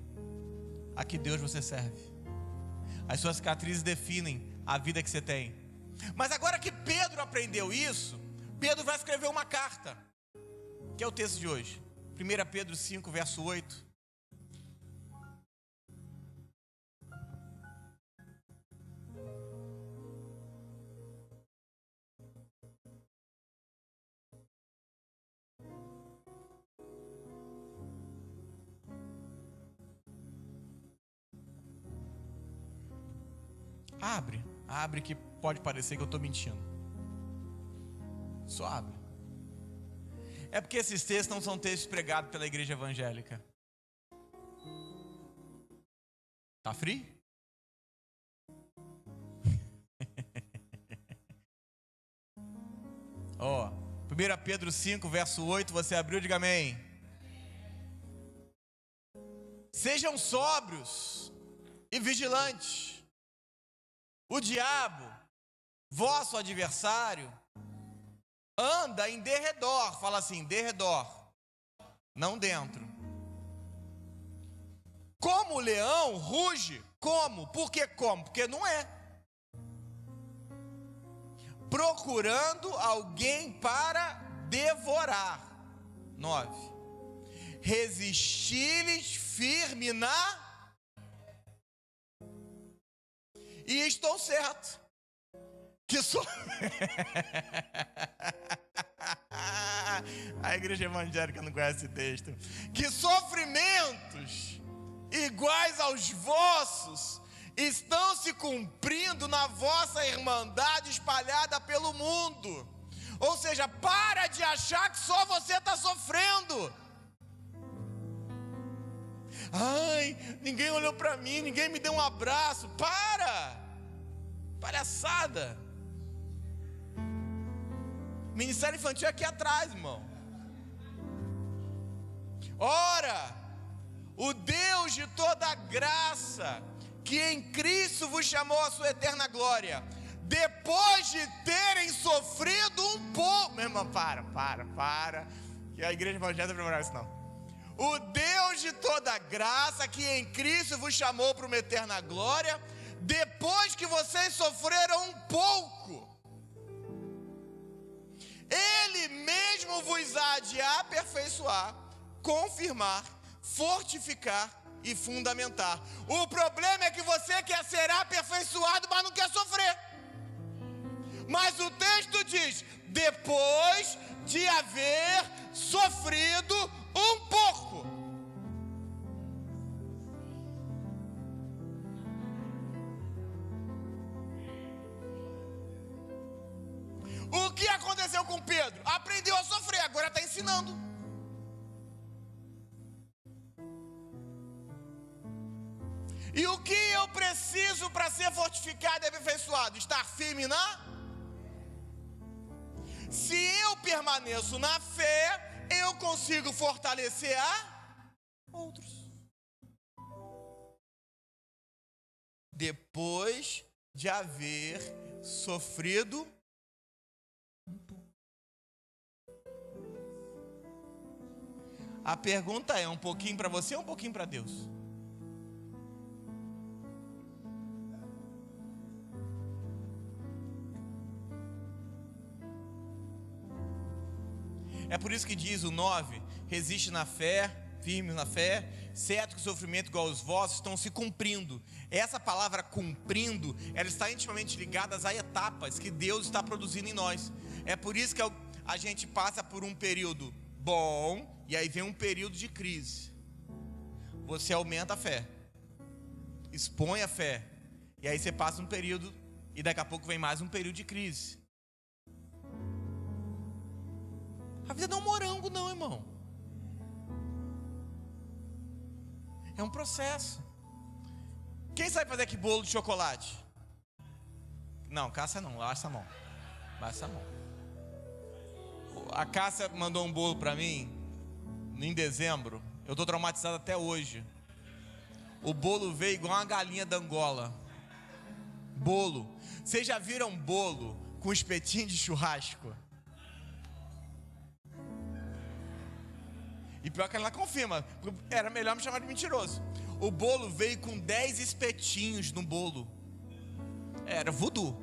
a que Deus você serve. As suas cicatrizes definem a vida que você tem. Mas agora que Pedro aprendeu isso, Pedro vai escrever uma carta, que é o texto de hoje. 1 Pedro 5, verso 8. Abre que pode parecer que eu estou mentindo. Só abre. É porque esses textos não são textos pregados pela igreja evangélica. Tá frio? Ó, 1 Pedro 5, verso 8, você abriu, diga amém. Sejam sóbrios e vigilantes. O diabo, vosso adversário, anda em derredor. Fala assim, derredor, não dentro. Como o leão ruge. Como? Por que como? Porque não é. Procurando alguém para devorar. 9. Resistir-lhes firme na... E estou certo. Que sou... A igreja evangélica não conhece esse texto. Que sofrimentos iguais aos vossos estão se cumprindo na vossa irmandade espalhada pelo mundo. Ou seja, para de achar que só você está sofrendo. Ai, ninguém olhou para mim, ninguém me deu um abraço. Para! Palhaçada. Ministério infantil é aqui atrás, irmão. Ora, o Deus de toda graça, que em Cristo vos chamou a sua eterna glória, depois de terem sofrido um pouco... Meu irmão, para. Que a igreja evangélica não vai lembrar isso não. O Deus de toda graça, que em Cristo vos chamou para uma eterna glória, depois que vocês sofreram um pouco, Ele mesmo vos há de aperfeiçoar, confirmar, fortificar e fundamentar. O problema é que você quer ser aperfeiçoado, mas não quer sofrer. Mas o texto diz, depois de haver sofrido um pouco. O que aconteceu com Pedro? Aprendeu a sofrer, agora está ensinando. E o que eu preciso para ser fortificado e aperfeiçoado? Estar firme na... Se eu permaneço na fé, eu consigo fortalecer a outros. Depois de haver sofrido um pouco. A pergunta é, um pouquinho para você ou um pouquinho para Deus? É por isso que diz o 9, resiste na fé, firme na fé, certo que o sofrimento igual aos vossos estão se cumprindo. Essa palavra cumprindo, ela está intimamente ligada às etapas que Deus está produzindo em nós. É por isso que a gente passa por um período bom, e aí vem um período de crise. Você aumenta a fé, expõe a fé, e aí você passa um período, e daqui a pouco vem mais um período de crise. A vida não é um morango não, irmão. É um processo. Quem sabe fazer aqui bolo de chocolate? Não, Cássia não, lava essa mão. Lava essa mão. A Cássia mandou um bolo para mim em dezembro. Eu estou traumatizado até hoje. O bolo veio igual uma galinha da Angola. Bolo. Vocês já viram bolo com espetinho de churrasco? E pior que ela confirma, era melhor me chamar de mentiroso. O bolo veio com 10 espetinhos no bolo. Era voodoo.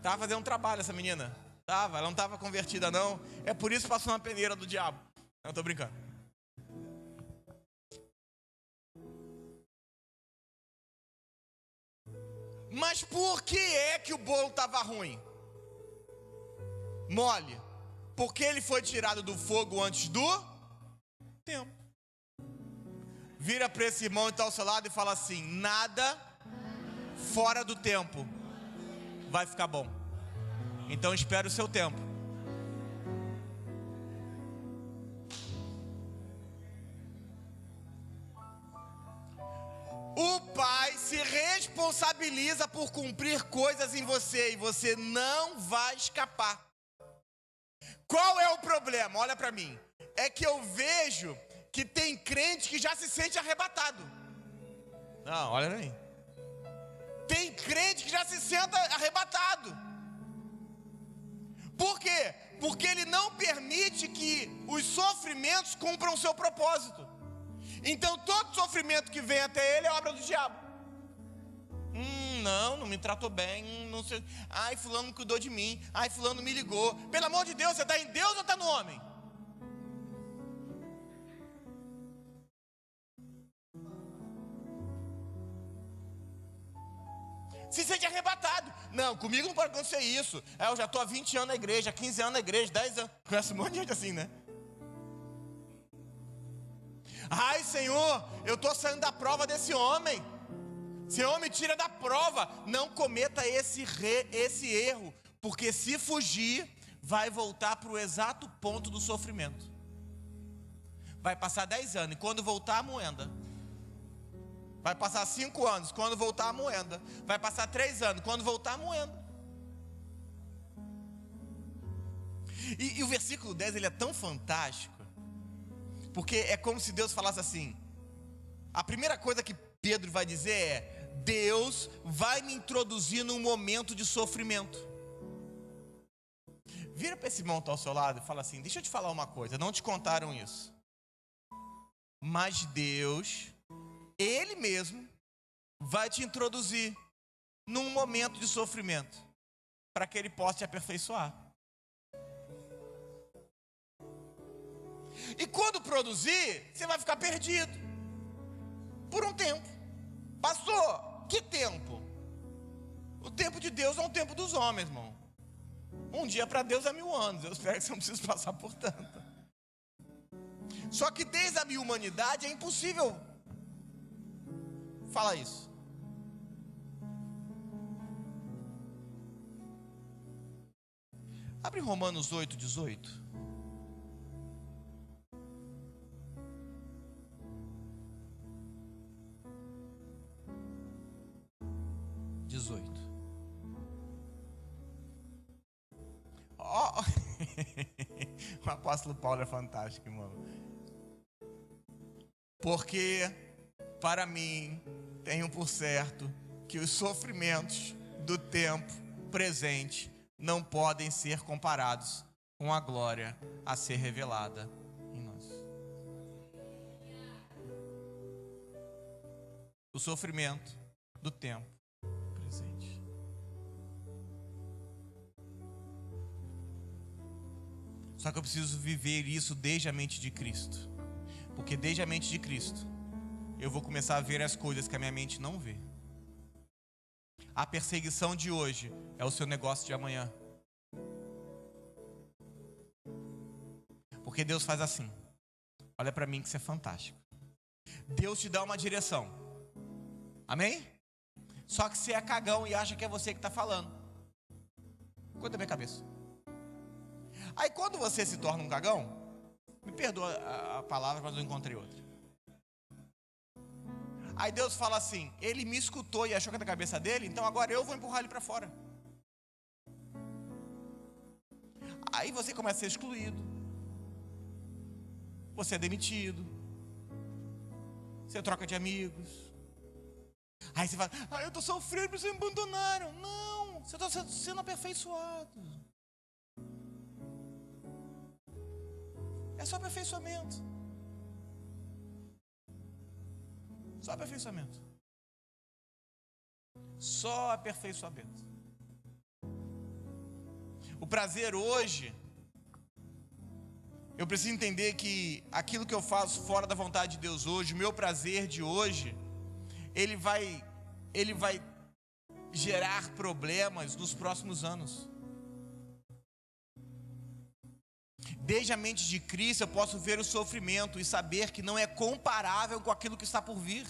Tava fazendo um trabalho essa menina. Ela não estava convertida não. É por isso que passou na peneira do diabo. Não, tô brincando. Mas por que é que o bolo estava ruim? Mole. Porque ele foi tirado do fogo antes do tempo. Vira para esse irmão que está ao seu lado e fala assim: nada fora do tempo, vai ficar bom. Então espere o seu tempo. O Pai se responsabiliza por cumprir coisas em você e você não vai escapar. Qual é o problema? Olha para mim. É que eu vejo que tem crente que já se sente arrebatado. Não, olha para mim. Tem crente que já se sente arrebatado. Por quê? Porque ele não permite que os sofrimentos cumpram o seu propósito. Então todo sofrimento que vem até ele é obra do diabo. Não me tratou bem, não sei. Ai, fulano cuidou de mim. Ai, fulano me ligou. Pelo amor de Deus, você está em Deus ou está no homem? Se sente arrebatado. Não, comigo não pode acontecer isso. Eu já estou há 20 anos na igreja, 15 anos na igreja, 10 anos. Conhece um monte de gente assim, né? Ai, Senhor, eu estou saindo da prova desse homem. Senhor, me tira da prova. Não cometa esse erro, porque se fugir, vai voltar para o exato ponto do sofrimento. Vai passar 10 anos, e quando voltar a moenda. Vai passar 5 anos, quando voltar a moenda. Vai passar 3 anos, quando voltar a moenda. E o versículo 10, ele é tão fantástico, porque é como se Deus falasse assim. A primeira coisa que Pedro vai dizer é: Deus vai me introduzir num momento de sofrimento. Vira para esse irmão que está ao seu lado e fala assim: deixa eu te falar uma coisa, não te contaram isso, mas Deus, Ele mesmo, vai te introduzir num momento de sofrimento, para que Ele possa te aperfeiçoar. E quando produzir, você vai ficar perdido por um tempo. Pastor, que tempo? O tempo de Deus é um tempo dos homens, irmão. Um dia para Deus é 1000 anos. Eu espero que você não precise passar por tanto. Só que desde a minha humanidade é impossível falar isso. Abre Romanos 8, 18. Oh. O apóstolo Paulo é fantástico, irmão. Porque para mim tenho por certo que os sofrimentos do tempo presente não podem ser comparados com a glória a ser revelada em nós. O sofrimento do tempo presente. Só que eu preciso viver isso desde a mente de Cristo. Porque desde a mente de Cristo, eu vou começar a ver as coisas que a minha mente não vê. A perseguição de hoje é o seu negócio de amanhã. Porque Deus faz assim. Olha para mim que isso é fantástico. Deus te dá uma direção. Amém? Só que você é cagão e acha que é você que está falando. Cuida da minha cabeça. Aí quando você se torna um cagão, me perdoa a palavra, mas eu encontrei outra. Aí Deus fala assim: ele me escutou e achou que era da cabeça dele, então agora eu vou empurrar ele para fora. Aí você começa a ser excluído. Você é demitido. Você troca de amigos. Aí você fala: eu estou sofrendo porque vocês me abandonaram. Não, você está sendo aperfeiçoado. É só aperfeiçoamento. Só aperfeiçoamento. Só aperfeiçoamento. O prazer hoje, eu preciso entender que aquilo que eu faço fora da vontade de Deus hoje, o meu prazer de hoje, ele vai gerar problemas nos próximos anos. Desde a mente de Cristo eu posso ver o sofrimento e saber que não é comparável com aquilo que está por vir.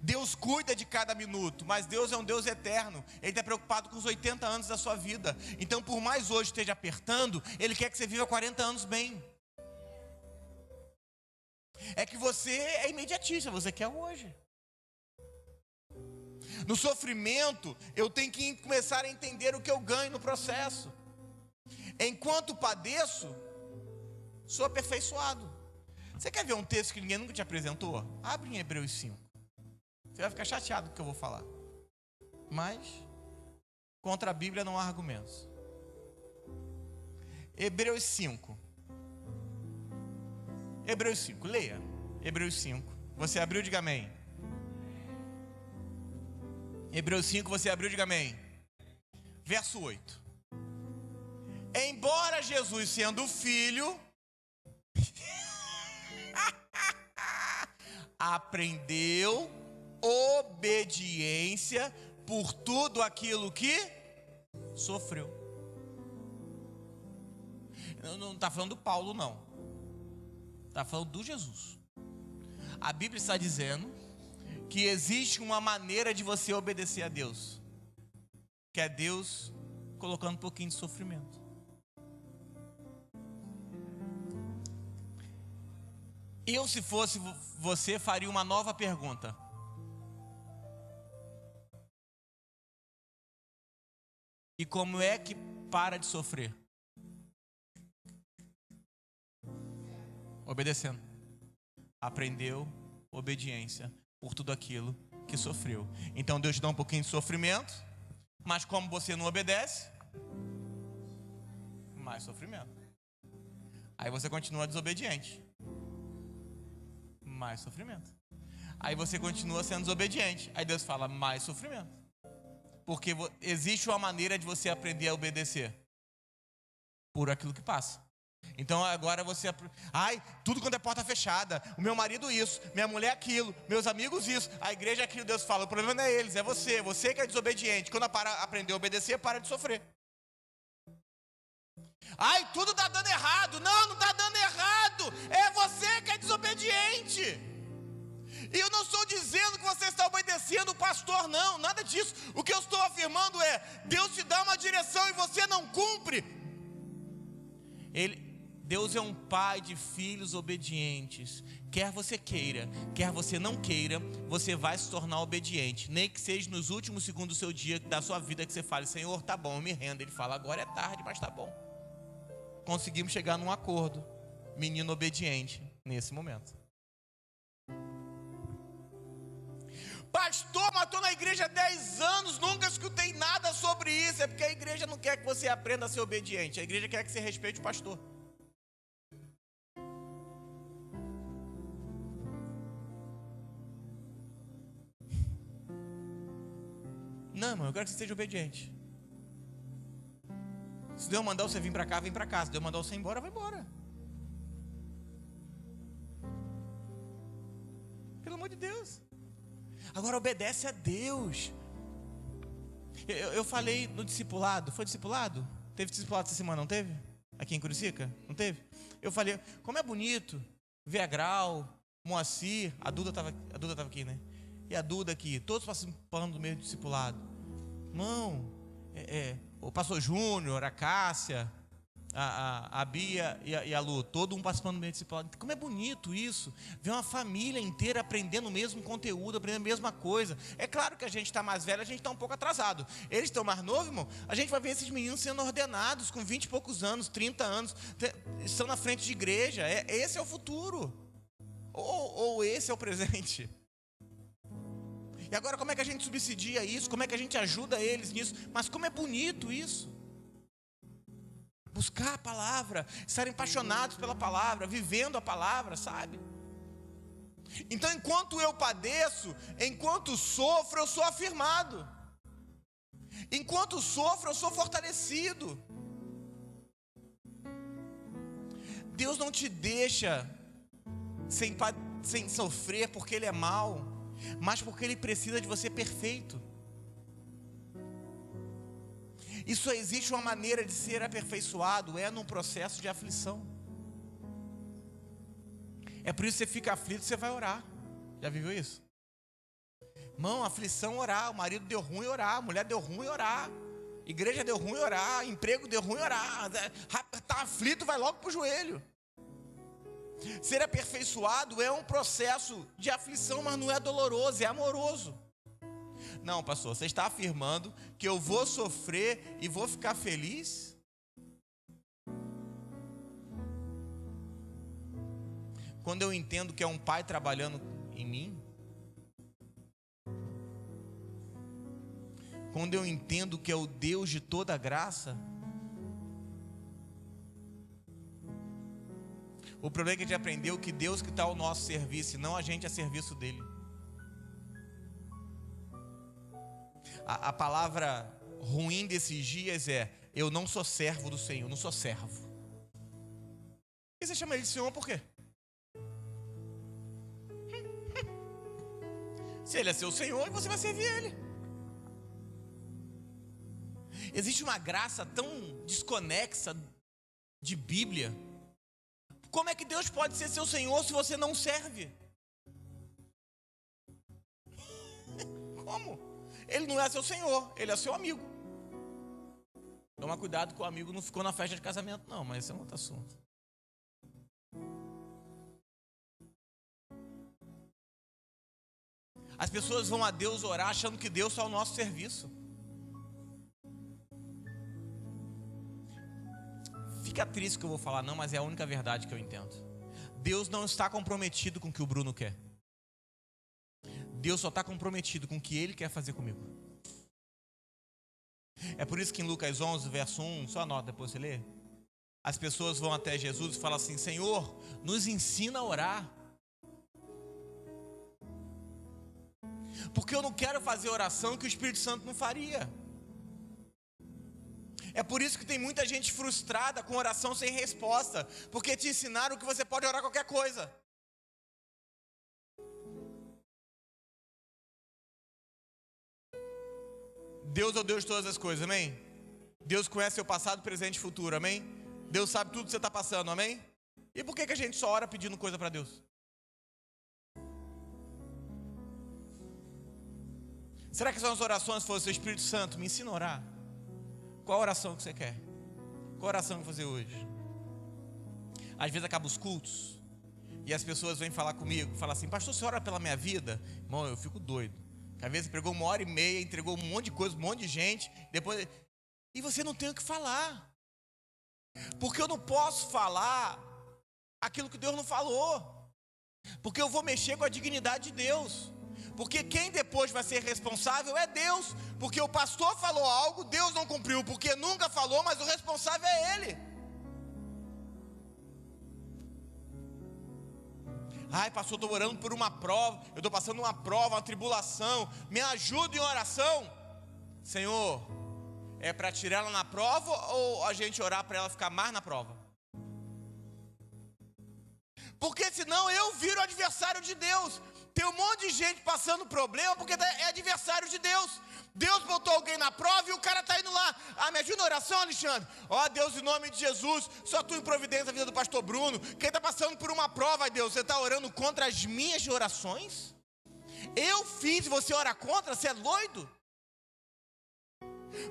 Deus cuida de cada minuto, mas Deus é um Deus eterno. Ele está preocupado com os 80 anos da sua vida. Então, por mais hoje esteja apertando, Ele quer que você viva 40 anos bem. É que você é imediatista, você quer hoje. No sofrimento, eu tenho que começar a entender o que eu ganho no processo. Enquanto padeço, sou aperfeiçoado. Você quer ver um texto que ninguém nunca te apresentou? Abre em Hebreus 5. Você vai ficar chateado com o que eu vou falar. Mas, contra a Bíblia não há argumentos. Hebreus 5. Hebreus 5, leia. Hebreus 5. Você abriu, diga amém. Hebreus 5, você abriu, diga amém. Verso 8. Embora Jesus, sendo filho, aprendeu obediência por tudo aquilo que sofreu. Não está falando do Paulo, não. Está falando do Jesus. A Bíblia está dizendo que existe uma maneira de você obedecer a Deus, que é Deus colocando um pouquinho de sofrimento. Eu, se fosse você, faria uma nova pergunta. E como é que para de sofrer? Obedecendo. Aprendeu obediência por tudo aquilo que sofreu. Então Deus te dá um pouquinho de sofrimento, mas como você não obedece, mais sofrimento. Aí você continua desobediente. Mais sofrimento. Aí você continua sendo desobediente. Aí Deus fala, mais sofrimento. Porque existe uma maneira de você aprender a obedecer por aquilo que passa. Então agora você... tudo quando é porta fechada. O meu marido isso, minha mulher aquilo, meus amigos isso, a igreja aquilo. Deus fala, o problema não é eles, é você. Você que é desobediente. Quando aprender a obedecer, para de sofrer. Tudo está dando errado. Não está dando errado. É você que é desobediente. E eu não estou dizendo que você está obedecendo o pastor, não. Nada disso. O que eu estou afirmando é, Deus te dá uma direção e você não cumpre. Deus é um pai de filhos obedientes. Quer você queira, quer você não queira, você vai se tornar obediente. Nem que seja nos últimos segundos do seu dia, da sua vida, que você fale, Senhor, tá bom, eu me rendo. Ele fala, agora é tarde, mas tá bom. Conseguimos chegar num acordo. Menino obediente nesse momento. Pastor, matou na igreja 10 anos, nunca escutei nada sobre isso. É porque a igreja não quer que você aprenda a ser obediente. A igreja quer que você respeite o pastor. Não, irmão, eu quero que você seja obediente. Se Deus mandar você vir para cá, vem para cá. Se Deus mandar você ir embora, vai embora. Pelo amor de Deus. Agora obedece a Deus. Eu falei no discipulado. Foi discipulado? Teve discipulado essa semana, não teve? Aqui em Curicica? Não teve? Eu falei, como é bonito ver a Grau, Moacir, a Duda estava aqui, né? E a Duda aqui, todos participando do mesmo discipulado. Irmão, o pastor Júnior, a Cássia, a Bia e a Lu, todo um participando do mesmo discipulado. Como é bonito isso, ver uma família inteira aprendendo o mesmo conteúdo, aprendendo a mesma coisa. É claro que a gente está mais velho, a gente está um pouco atrasado. Eles estão mais novos, irmão. A gente vai ver esses meninos sendo ordenados com 20 e poucos anos, 30 anos, estão na frente de igreja. Esse é o futuro. Ou esse é o presente. E agora como é que a gente subsidia isso? Como é que a gente ajuda eles nisso? Mas como é bonito isso. Buscar a palavra, estarem apaixonados pela palavra, vivendo a palavra, sabe? Então enquanto eu padeço, enquanto sofro, eu sou afirmado. Enquanto sofro, eu sou fortalecido. Deus não te deixa sem sofrer porque Ele é mau, mas porque Ele precisa de você perfeito. E só existe uma maneira de ser aperfeiçoado, é num processo de aflição. É por isso que você fica aflito, você vai orar. Já viveu isso? Irmão, aflição, orar. O marido deu ruim, orar. A mulher deu ruim, orar. Igreja deu ruim, orar. Emprego deu ruim, orar. Está aflito, vai logo para o joelho. Ser aperfeiçoado é um processo de aflição, mas não é doloroso, é amoroso. Não, pastor, você está afirmando que eu vou sofrer e vou ficar feliz? Quando eu entendo que é um pai trabalhando em mim, quando eu entendo que é o Deus de toda graça, o problema é que a gente aprendeu que Deus que está ao nosso serviço, e não a gente a serviço dele. A palavra ruim desses dias é: eu não sou servo do Senhor, eu não sou servo. E você chama ele de Senhor por quê? Se ele é seu Senhor, você vai servir ele. Existe uma graça tão desconexa de Bíblia. Como é que Deus pode ser seu Senhor se você não serve? Como? Ele não é seu Senhor, ele é seu amigo. Toma cuidado que o amigo não ficou na festa de casamento não, mas esse é um outro assunto. As pessoas vão a Deus orar achando que Deus é o nosso serviço. Fica triste o que eu vou falar não, mas é a única verdade que eu entendo. Deus não está comprometido com o que o Bruno quer. Deus só está comprometido com o que Ele quer fazer comigo. É por isso que em Lucas 11, verso 1, só anota depois você lê. As pessoas vão até Jesus e falam assim: Senhor, nos ensina a orar. Porque eu não quero fazer oração que o Espírito Santo não faria. É por isso que tem muita gente frustrada com oração sem resposta, porque te ensinaram que você pode orar qualquer coisa. Deus é o Deus de todas as coisas, amém? Deus conhece seu passado, presente e futuro, amém? Deus sabe tudo que você está passando, amém? E por que a gente só ora pedindo coisa para Deus? Será que são as orações fossem: Espírito Santo, me ensina a orar? Qual oração que você quer? Qual oração que fazer hoje? Às vezes acaba os cultos e as pessoas vêm falar comigo, falam assim: pastor, você ora pela minha vida? Irmão, eu fico doido. Às vezes pregou 1h30, entregou um monte de coisa, um monte de gente, depois... E você não tem o que falar. Porque eu não posso falar aquilo que Deus não falou. Porque eu vou mexer com a dignidade de Deus. Porque quem depois vai ser responsável é Deus. Porque o pastor falou algo, Deus não cumpriu, porque nunca falou, mas o responsável é Ele. Ai, pastor, estou orando por uma prova, eu estou passando uma prova, uma tribulação, me ajuda em oração. Senhor, é para tirar ela na prova ou a gente orar para ela ficar mais na prova? Porque senão eu viro adversário de Deus. Tem um monte de gente passando problema porque é adversário de Deus. Deus botou alguém na prova e o cara está indo lá: ah, me ajuda na oração, Alexandre. Ó, Deus, em nome de Jesus, só tu em providência a vida do pastor Bruno. Quem está passando por uma prova, Deus, você está orando contra as minhas orações? Eu fiz você orar contra? Você é doido?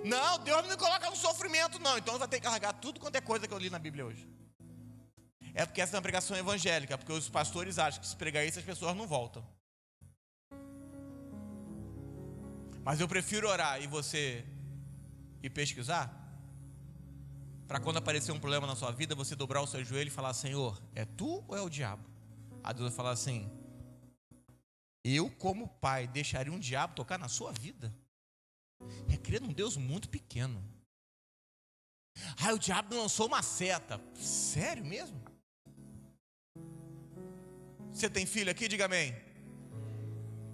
Não, Deus não me coloca no sofrimento não. Então vai ter que largar tudo quanto é coisa que eu li na Bíblia hoje. É porque essa é uma pregação evangélica, porque os pastores acham que se pregar isso as pessoas não voltam. Mas eu prefiro orar e você ir pesquisar, para quando aparecer um problema na sua vida, você dobrar o seu joelho e falar: Senhor, é tu ou é o diabo? A Deus vai falar assim: eu como pai deixaria um diabo tocar na sua vida? É crer num Deus muito pequeno. Ah, o diabo lançou uma seta. Sério mesmo? Você tem filho aqui? Diga amém.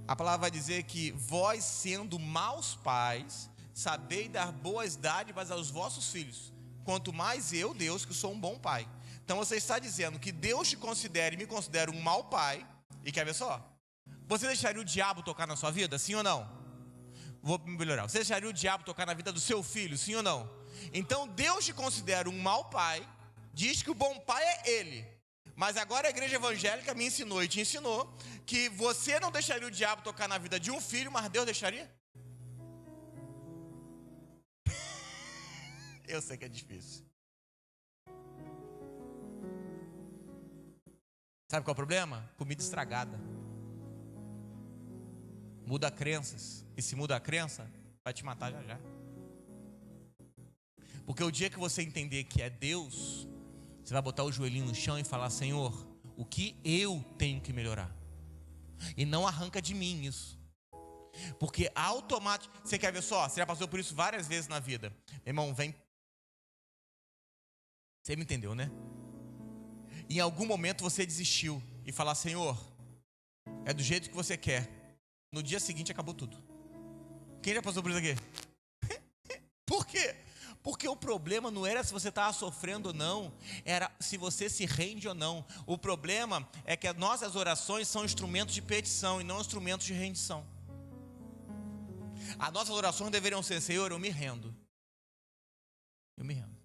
A palavra vai dizer que vós, sendo maus pais, sabeis dar boas dádivas aos vossos filhos, quanto mais eu, Deus, que sou um bom pai. Então você está dizendo que Deus te considera e me considera um mau pai. E quer ver só? Você deixaria o diabo tocar na sua vida? Sim ou não? Vou melhorar. Você deixaria o diabo tocar na vida do seu filho? Sim ou não? Então Deus te considera um mau pai, diz que o bom pai é Ele. Mas agora a igreja evangélica me ensinou e te ensinou que você não deixaria o diabo tocar na vida de um filho, mas Deus deixaria? Eu sei que é difícil. Sabe qual é o problema? Comida estragada. Muda crenças. E se muda a crença, vai te matar já já. Porque o dia que você entender que é Deus, você vai botar o joelhinho no chão e falar: Senhor, o que eu tenho que melhorar? E não arranca de mim isso. Porque automático. Você quer ver só? Você já passou por isso várias vezes na vida. Meu irmão, vem. Você me entendeu, né? Em algum momento você desistiu e falar: Senhor, é do jeito que você quer. No dia seguinte acabou tudo. Quem já passou por isso aqui? Por quê? Porque o problema não era se você estava sofrendo ou não, era se você se rende ou não. O problema é que as nossas orações são instrumentos de petição e não instrumentos de rendição. As nossas orações deveriam ser: Senhor, eu me rendo. Eu me rendo.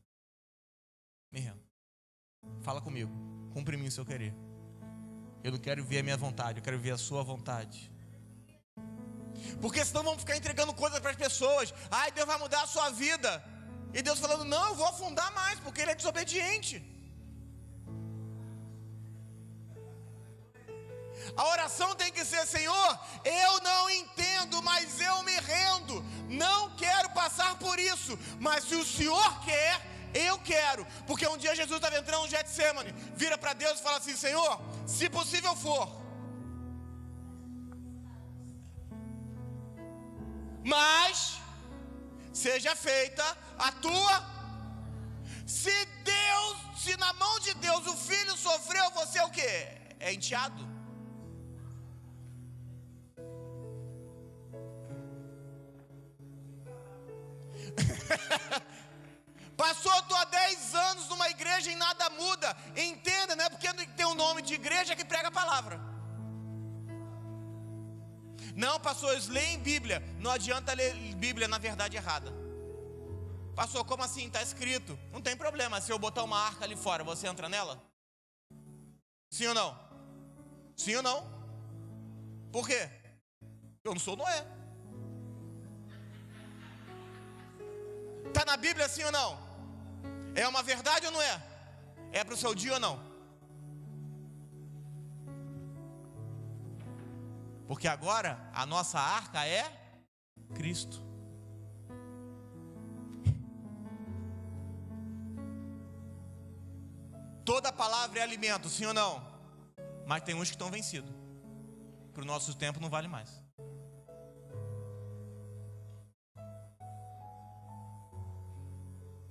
Me rendo. Fala comigo. Cumpre em mim o seu querer. Eu não quero ver a minha vontade, eu quero ver a sua vontade. Porque senão vamos ficar entregando coisas para as pessoas. Ai, Deus vai mudar a sua vida. E Deus falando: não, eu vou afundar mais, porque Ele é desobediente. A oração tem que ser: Senhor, eu não entendo, mas eu me rendo. Não quero passar por isso, mas se o Senhor quer, eu quero. Porque um dia Jesus estava entrando no Getsemane, vira para Deus e fala assim: Senhor, se possível for, mas seja feita a tua. Se na mão de Deus o filho sofreu, você é o quê? É enteado. Passou, estou há 10 anos numa igreja e nada muda. Entenda, não é porque tem um nome de igreja que prega a palavra. Não, pastor, leem Bíblia. Não adianta ler Bíblia na verdade errada. Pastor, como assim? Está escrito. Não tem problema, se eu botar uma arca ali fora, você entra nela? Sim ou não? Sim ou não? Por quê? Eu não sou Noé. Está na Bíblia, sim ou não? É uma verdade ou não é? É para o seu dia ou não? Porque agora a nossa arca é Cristo. Toda palavra é alimento, sim ou não? Mas tem uns que estão vencidos. Para o nosso tempo não vale mais.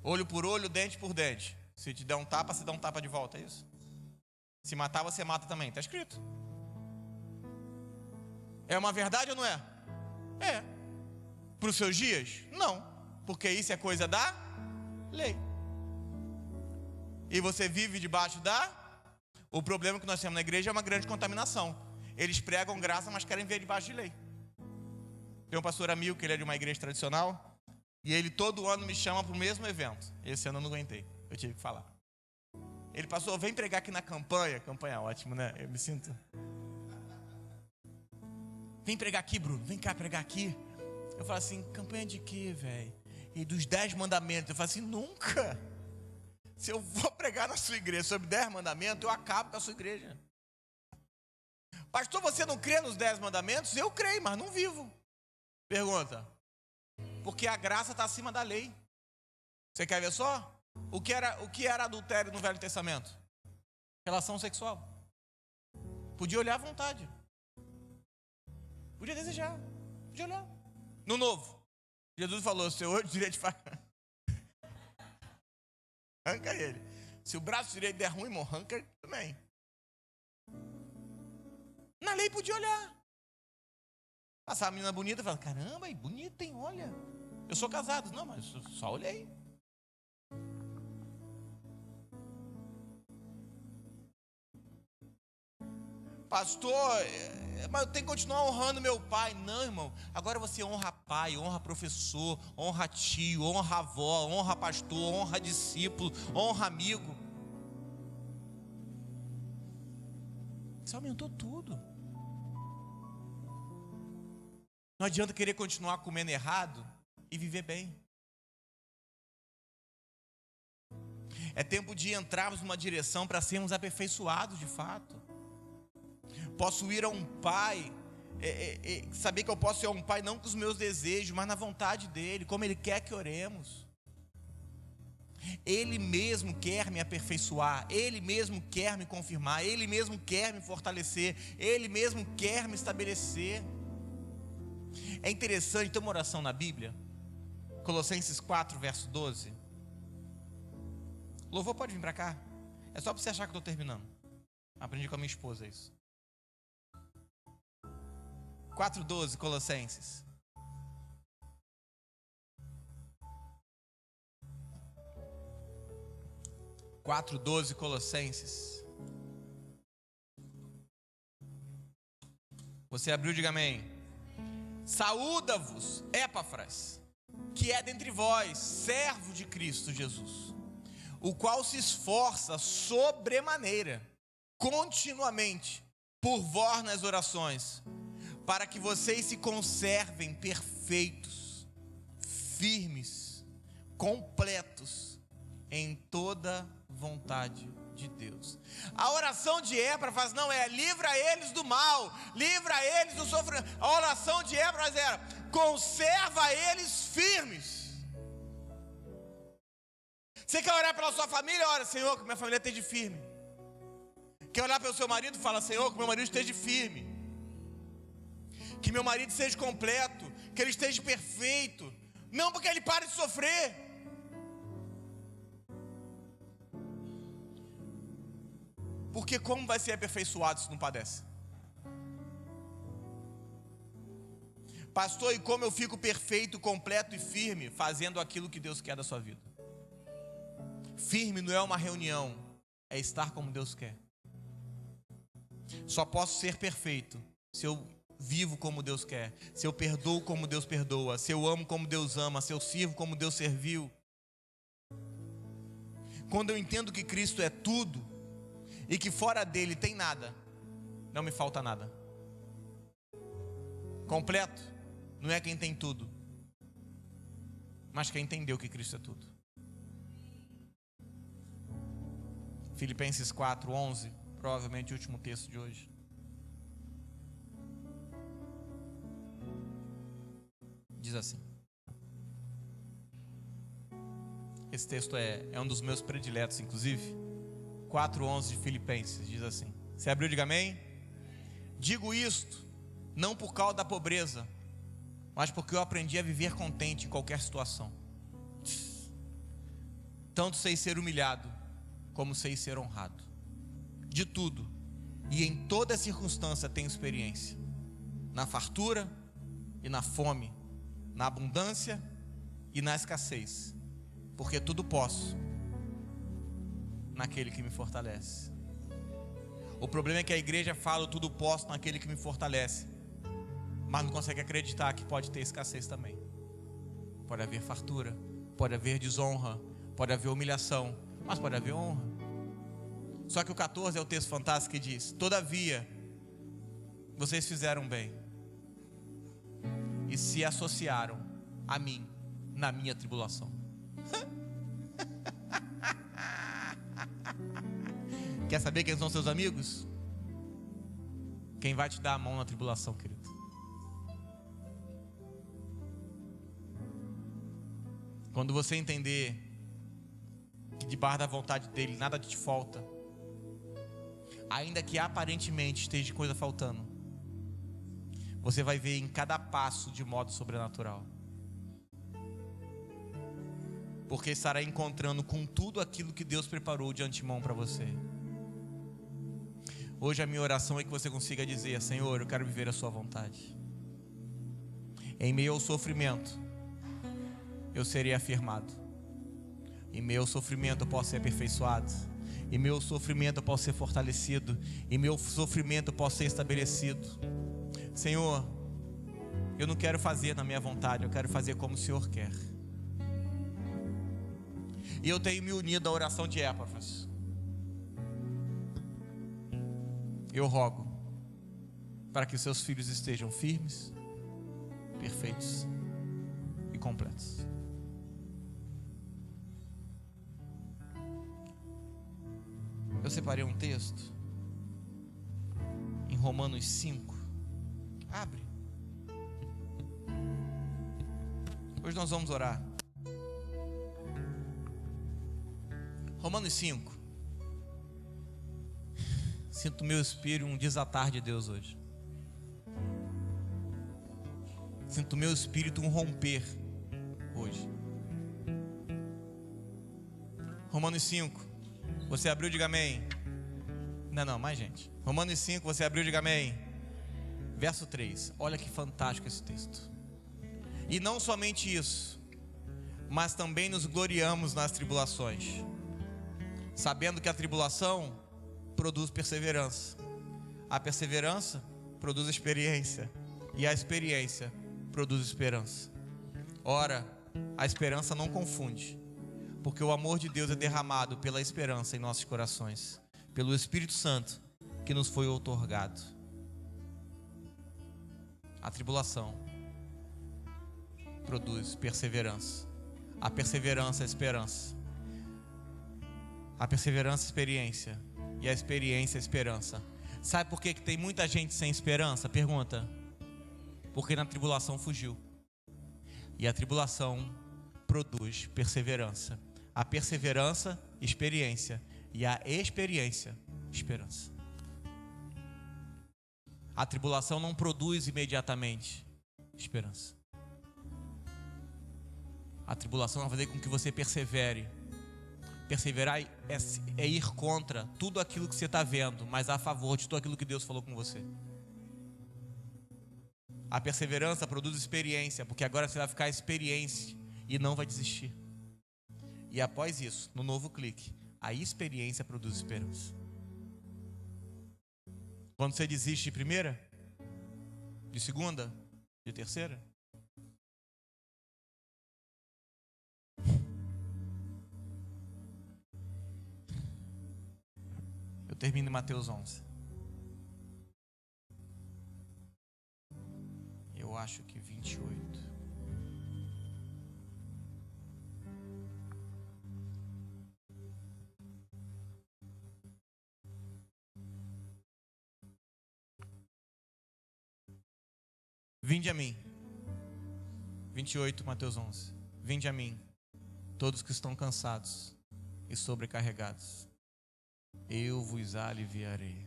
Olho por olho, dente por dente. Se te der um tapa, você dá um tapa de volta, é isso? Se matar, você mata também, está escrito. É uma verdade ou não é? É. Para os seus dias? Não. Porque isso é coisa da lei. E você vive debaixo da... O problema que nós temos na igreja é uma grande contaminação. Eles pregam graça, mas querem ver debaixo de lei. Tem um pastor amigo que ele é de uma igreja tradicional. E ele todo ano me chama para o mesmo evento. Esse ano eu não aguentei, eu tive que falar. Ele passou: vem pregar aqui na campanha. Campanha é ótimo, né? Eu me sinto... Vem pregar aqui, Bruno, vem cá pregar aqui. Eu falo assim: campanha de quê, velho? E dos 10 mandamentos. Eu falo assim: nunca. Se eu vou pregar na sua igreja sobre 10 mandamentos, eu acabo com a sua igreja. Pastor, você não crê nos 10 mandamentos? Eu creio, mas não vivo. Pergunta. Porque a graça está acima da lei. Você quer ver só? O que era adultério no Velho Testamento? Relação sexual. Podia olhar à vontade. Podia desejar. Podia olhar. No Novo, Jesus falou: seu olho direito faz... arranca ele. Se o braço direito der ruim, irmão, arranca ele também. Na lei podia olhar. Passava a menina bonita e falava: caramba, bonita, hein? Olha. Eu sou casado. Não, mas eu só olhei. Pastor, mas eu tenho que continuar honrando meu pai. Não, irmão. Agora você honra pai, honra professor, honra tio, honra avó, honra pastor, honra discípulo, honra amigo. Você aumentou tudo. Não adianta querer continuar comendo errado e viver bem. É tempo de entrarmos numa direção para sermos aperfeiçoados de fato. Posso ir a um pai, saber que eu posso ir a um pai não com os meus desejos, mas na vontade dele, como ele quer que oremos. Ele mesmo quer me aperfeiçoar, ele mesmo quer me confirmar, ele mesmo quer me fortalecer, ele mesmo quer me estabelecer. É interessante, tem uma oração na Bíblia, Colossenses 4, verso 12. Louvor, pode vir para cá. É só para você achar que eu estou terminando. Aprendi com a minha esposa isso. 4:12, Colossenses. Colossenses. Você abriu, diga amém. Saúda-vos, Epáfras, que é dentre vós, servo de Cristo Jesus, o qual se esforça sobremaneira, continuamente, por vós nas orações, para que vocês se conservem perfeitos, firmes, completos, em toda vontade de Deus. A oração de Epáfras não é livra eles do mal, livra eles do sofrimento. A oração de Epáfras era: conserva eles firmes. Você quer orar pela sua família? Ora, Senhor, que minha família esteja firme. Quer orar pelo seu marido? Fala: Senhor, que meu marido esteja firme, que meu marido seja completo, que ele esteja perfeito. Não porque ele pare de sofrer. Porque como vai ser aperfeiçoado se não padece? Pastor, e como eu fico perfeito, completo e firme, fazendo aquilo que Deus quer da sua vida? Firme não é uma reunião, é estar como Deus quer. Só posso ser perfeito se eu vivo como Deus quer, se eu perdoo como Deus perdoa, se eu amo como Deus ama, se eu sirvo como Deus serviu. Quando eu entendo que Cristo é tudo e que fora dele tem nada, não me falta nada. Completo não é quem tem tudo, mas quem entendeu que Cristo é tudo. Filipenses 4:11, provavelmente o último texto de hoje. Diz assim. Esse texto é um dos meus prediletos, inclusive. 4:11 de Filipenses, diz assim. Você abriu, diga amém? Digo isto, não por causa da pobreza, mas porque eu aprendi a viver contente em qualquer situação. Tanto sei ser humilhado, como sei ser honrado. De tudo, e em toda circunstância tenho experiência. Na fartura e na fome, na abundância e na escassez. Porque tudo posso naquele que me fortalece. O problema é que a igreja fala: eu tudo posso naquele que me fortalece, mas não consegue acreditar que pode ter escassez também. Pode haver fartura, pode haver desonra, pode haver humilhação, mas pode haver honra. Só que o 14 é o texto fantástico que diz: todavia, vocês fizeram bem e se associaram a mim na minha tribulação. Quer saber quem são seus amigos? Quem vai te dar a mão na tribulação, querido. Quando você entender que debaixo da vontade dele nada te falta, ainda que aparentemente esteja coisa faltando, você vai ver em cada passo de modo sobrenatural. Porque estará encontrando com tudo aquilo que Deus preparou de antemão para você. Hoje a minha oração é que você consiga dizer: Senhor, eu quero viver a sua vontade. Em meio ao sofrimento, eu serei afirmado. Em meio ao sofrimento eu posso ser aperfeiçoado. Em meio ao sofrimento eu posso ser fortalecido. Em meio ao sofrimento eu posso ser estabelecido. Senhor, eu não quero fazer na minha vontade, eu quero fazer como o Senhor quer. E eu tenho me unido à oração de Epáfras. Eu rogo para que seus filhos estejam firmes, perfeitos e completos. Eu separei um texto em Romanos 5. Abre. Hoje nós vamos orar. Romanos 5. Sinto meu espírito um desatar de Deus hoje. Sinto meu espírito um romper hoje. Romanos 5. Você abriu, diga amém. Não, mais gente. Romanos 5, você abriu, diga amém. Verso 3. Olha que fantástico esse texto. E não somente isso, mas também nos gloriamos nas tribulações, sabendo que a tribulação produz perseverança. A perseverança produz experiência. E a experiência produz esperança. Ora, a esperança não confunde, porque o amor de Deus é derramado pela esperança em nossos corações, pelo Espírito Santo que nos foi outorgado. A tribulação produz perseverança. A perseverança é esperança. A perseverança é experiência. E a experiência é esperança. Sabe por que tem muita gente sem esperança? Pergunta. Porque na tribulação fugiu. E a tribulação produz perseverança. A perseverança, experiência. E a experiência, esperança. A tribulação não produz imediatamente esperança. A tribulação vai fazer com que você persevere. Perseverar é ir contra tudo aquilo que você está vendo, mas a favor de tudo aquilo que Deus falou com você. A perseverança produz experiência, porque agora você vai ficar experiência e não vai desistir. E após isso, no novo clique, a experiência produz esperança. Quando você desiste de primeira, de segunda, de terceira, eu termino em Mateus 11. Eu acho que 28. Vinde a mim. 28, Mateus 11. Vinde a mim, todos que estão cansados e sobrecarregados, eu vos aliviarei.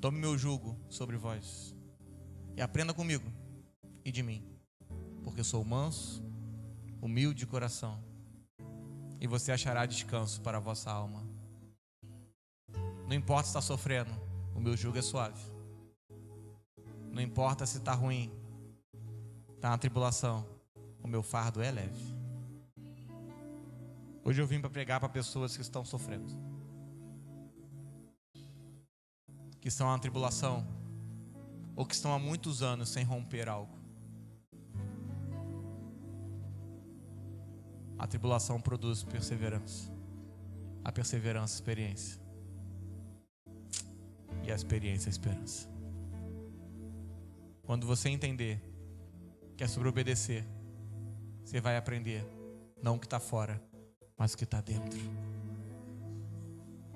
Tome meu jugo sobre vós e aprenda comigo e de mim, porque sou manso, humilde de coração, e você achará descanso para a vossa alma. Não importa se está sofrendo, o meu jugo é suave. Não importa se está ruim, está na tribulação, o meu fardo é leve. Hoje eu vim para pregar para pessoas que estão sofrendo, que estão na tribulação, ou que estão há muitos anos sem romper algo. A tribulação produz perseverança. A perseverança, experiência. E a experiência, esperança. Quando você entender que é sobre obedecer, você vai aprender, não o que está fora, mas o que está dentro.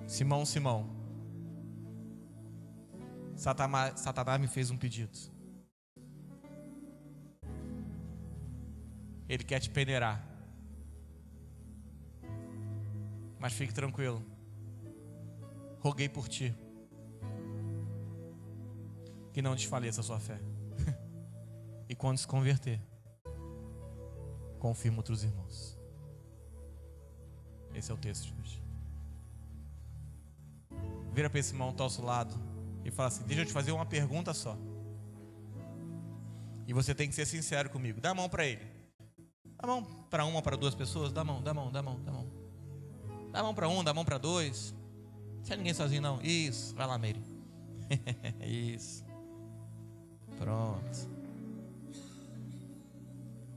Simão, Satanás me fez um pedido. Ele quer te peneirar. Mas fique tranquilo. Roguei por ti, que não desfaleça a sua fé. E quando se converter, confirma outros irmãos. Esse é o texto de hoje. Vira para esse irmão ao nosso lado e fala assim: deixa eu te fazer uma pergunta só. E você tem que ser sincero comigo. Dá a mão para ele. Dá a mão para uma, para duas pessoas. Dá a mão. Dá a mão para um, dá a mão para dois. Não tinha ninguém sozinho não. Isso, vai lá, Meire. Isso. Pronto.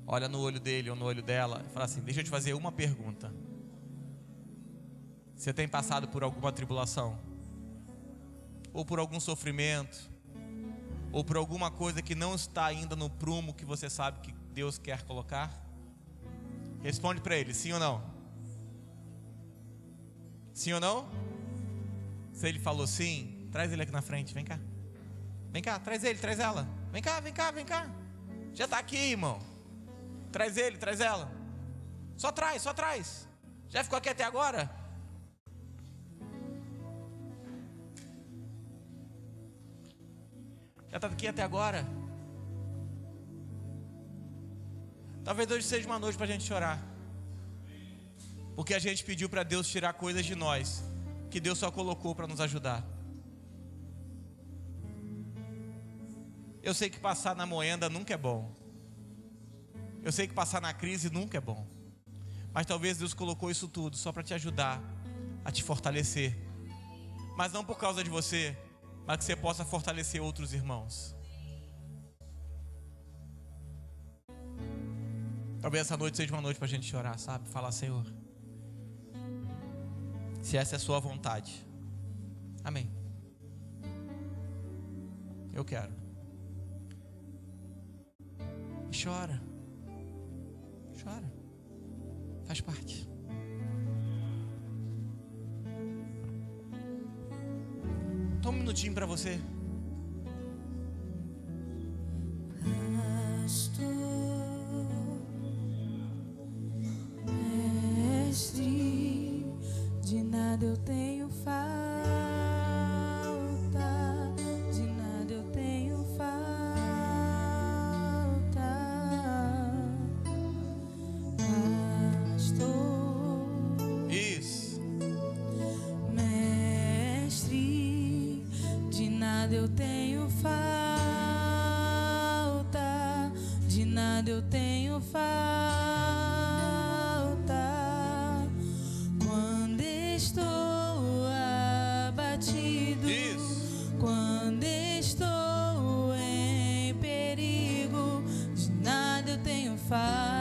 Olha no olho dele ou no olho dela e fala assim: deixa eu te fazer uma pergunta. Você tem passado por alguma tribulação? Ou por algum sofrimento? ou por alguma coisa que não está ainda no prumo que você sabe que Deus quer colocar? Responde para ele, sim ou não? Sim ou não? Se ele falou sim, traz ele aqui na frente, vem cá. Vem cá, traz ele, traz ela. Vem cá, vem cá, vem cá. Já está aqui, irmão. Traz ele, traz ela. Só traz, só traz. Já ficou aqui até agora? Já está aqui até agora? Talvez hoje seja uma noite para a gente chorar, porque a gente pediu para Deus tirar coisas de nós que Deus só colocou para nos ajudar. Eu sei que passar na moenda nunca é bom. Eu sei que passar na crise nunca é bom. Mas talvez Deus colocou isso tudo só para te ajudar, a te fortalecer. Mas não por causa de você, mas que você possa fortalecer outros irmãos. Talvez essa noite seja uma noite para a gente chorar, sabe? Falar, Senhor, se essa é a sua vontade, amém. Eu quero. E chora. Chora. Faz parte. Toma um minutinho para você. Mestre, de nada eu tenho falta, de nada eu tenho falta. Pastor, Isso. mestre, de nada eu tenho falta, de nada eu tenho falta. Quando estou abatido, Isso. quando estou em perigo, de nada eu tenho falta.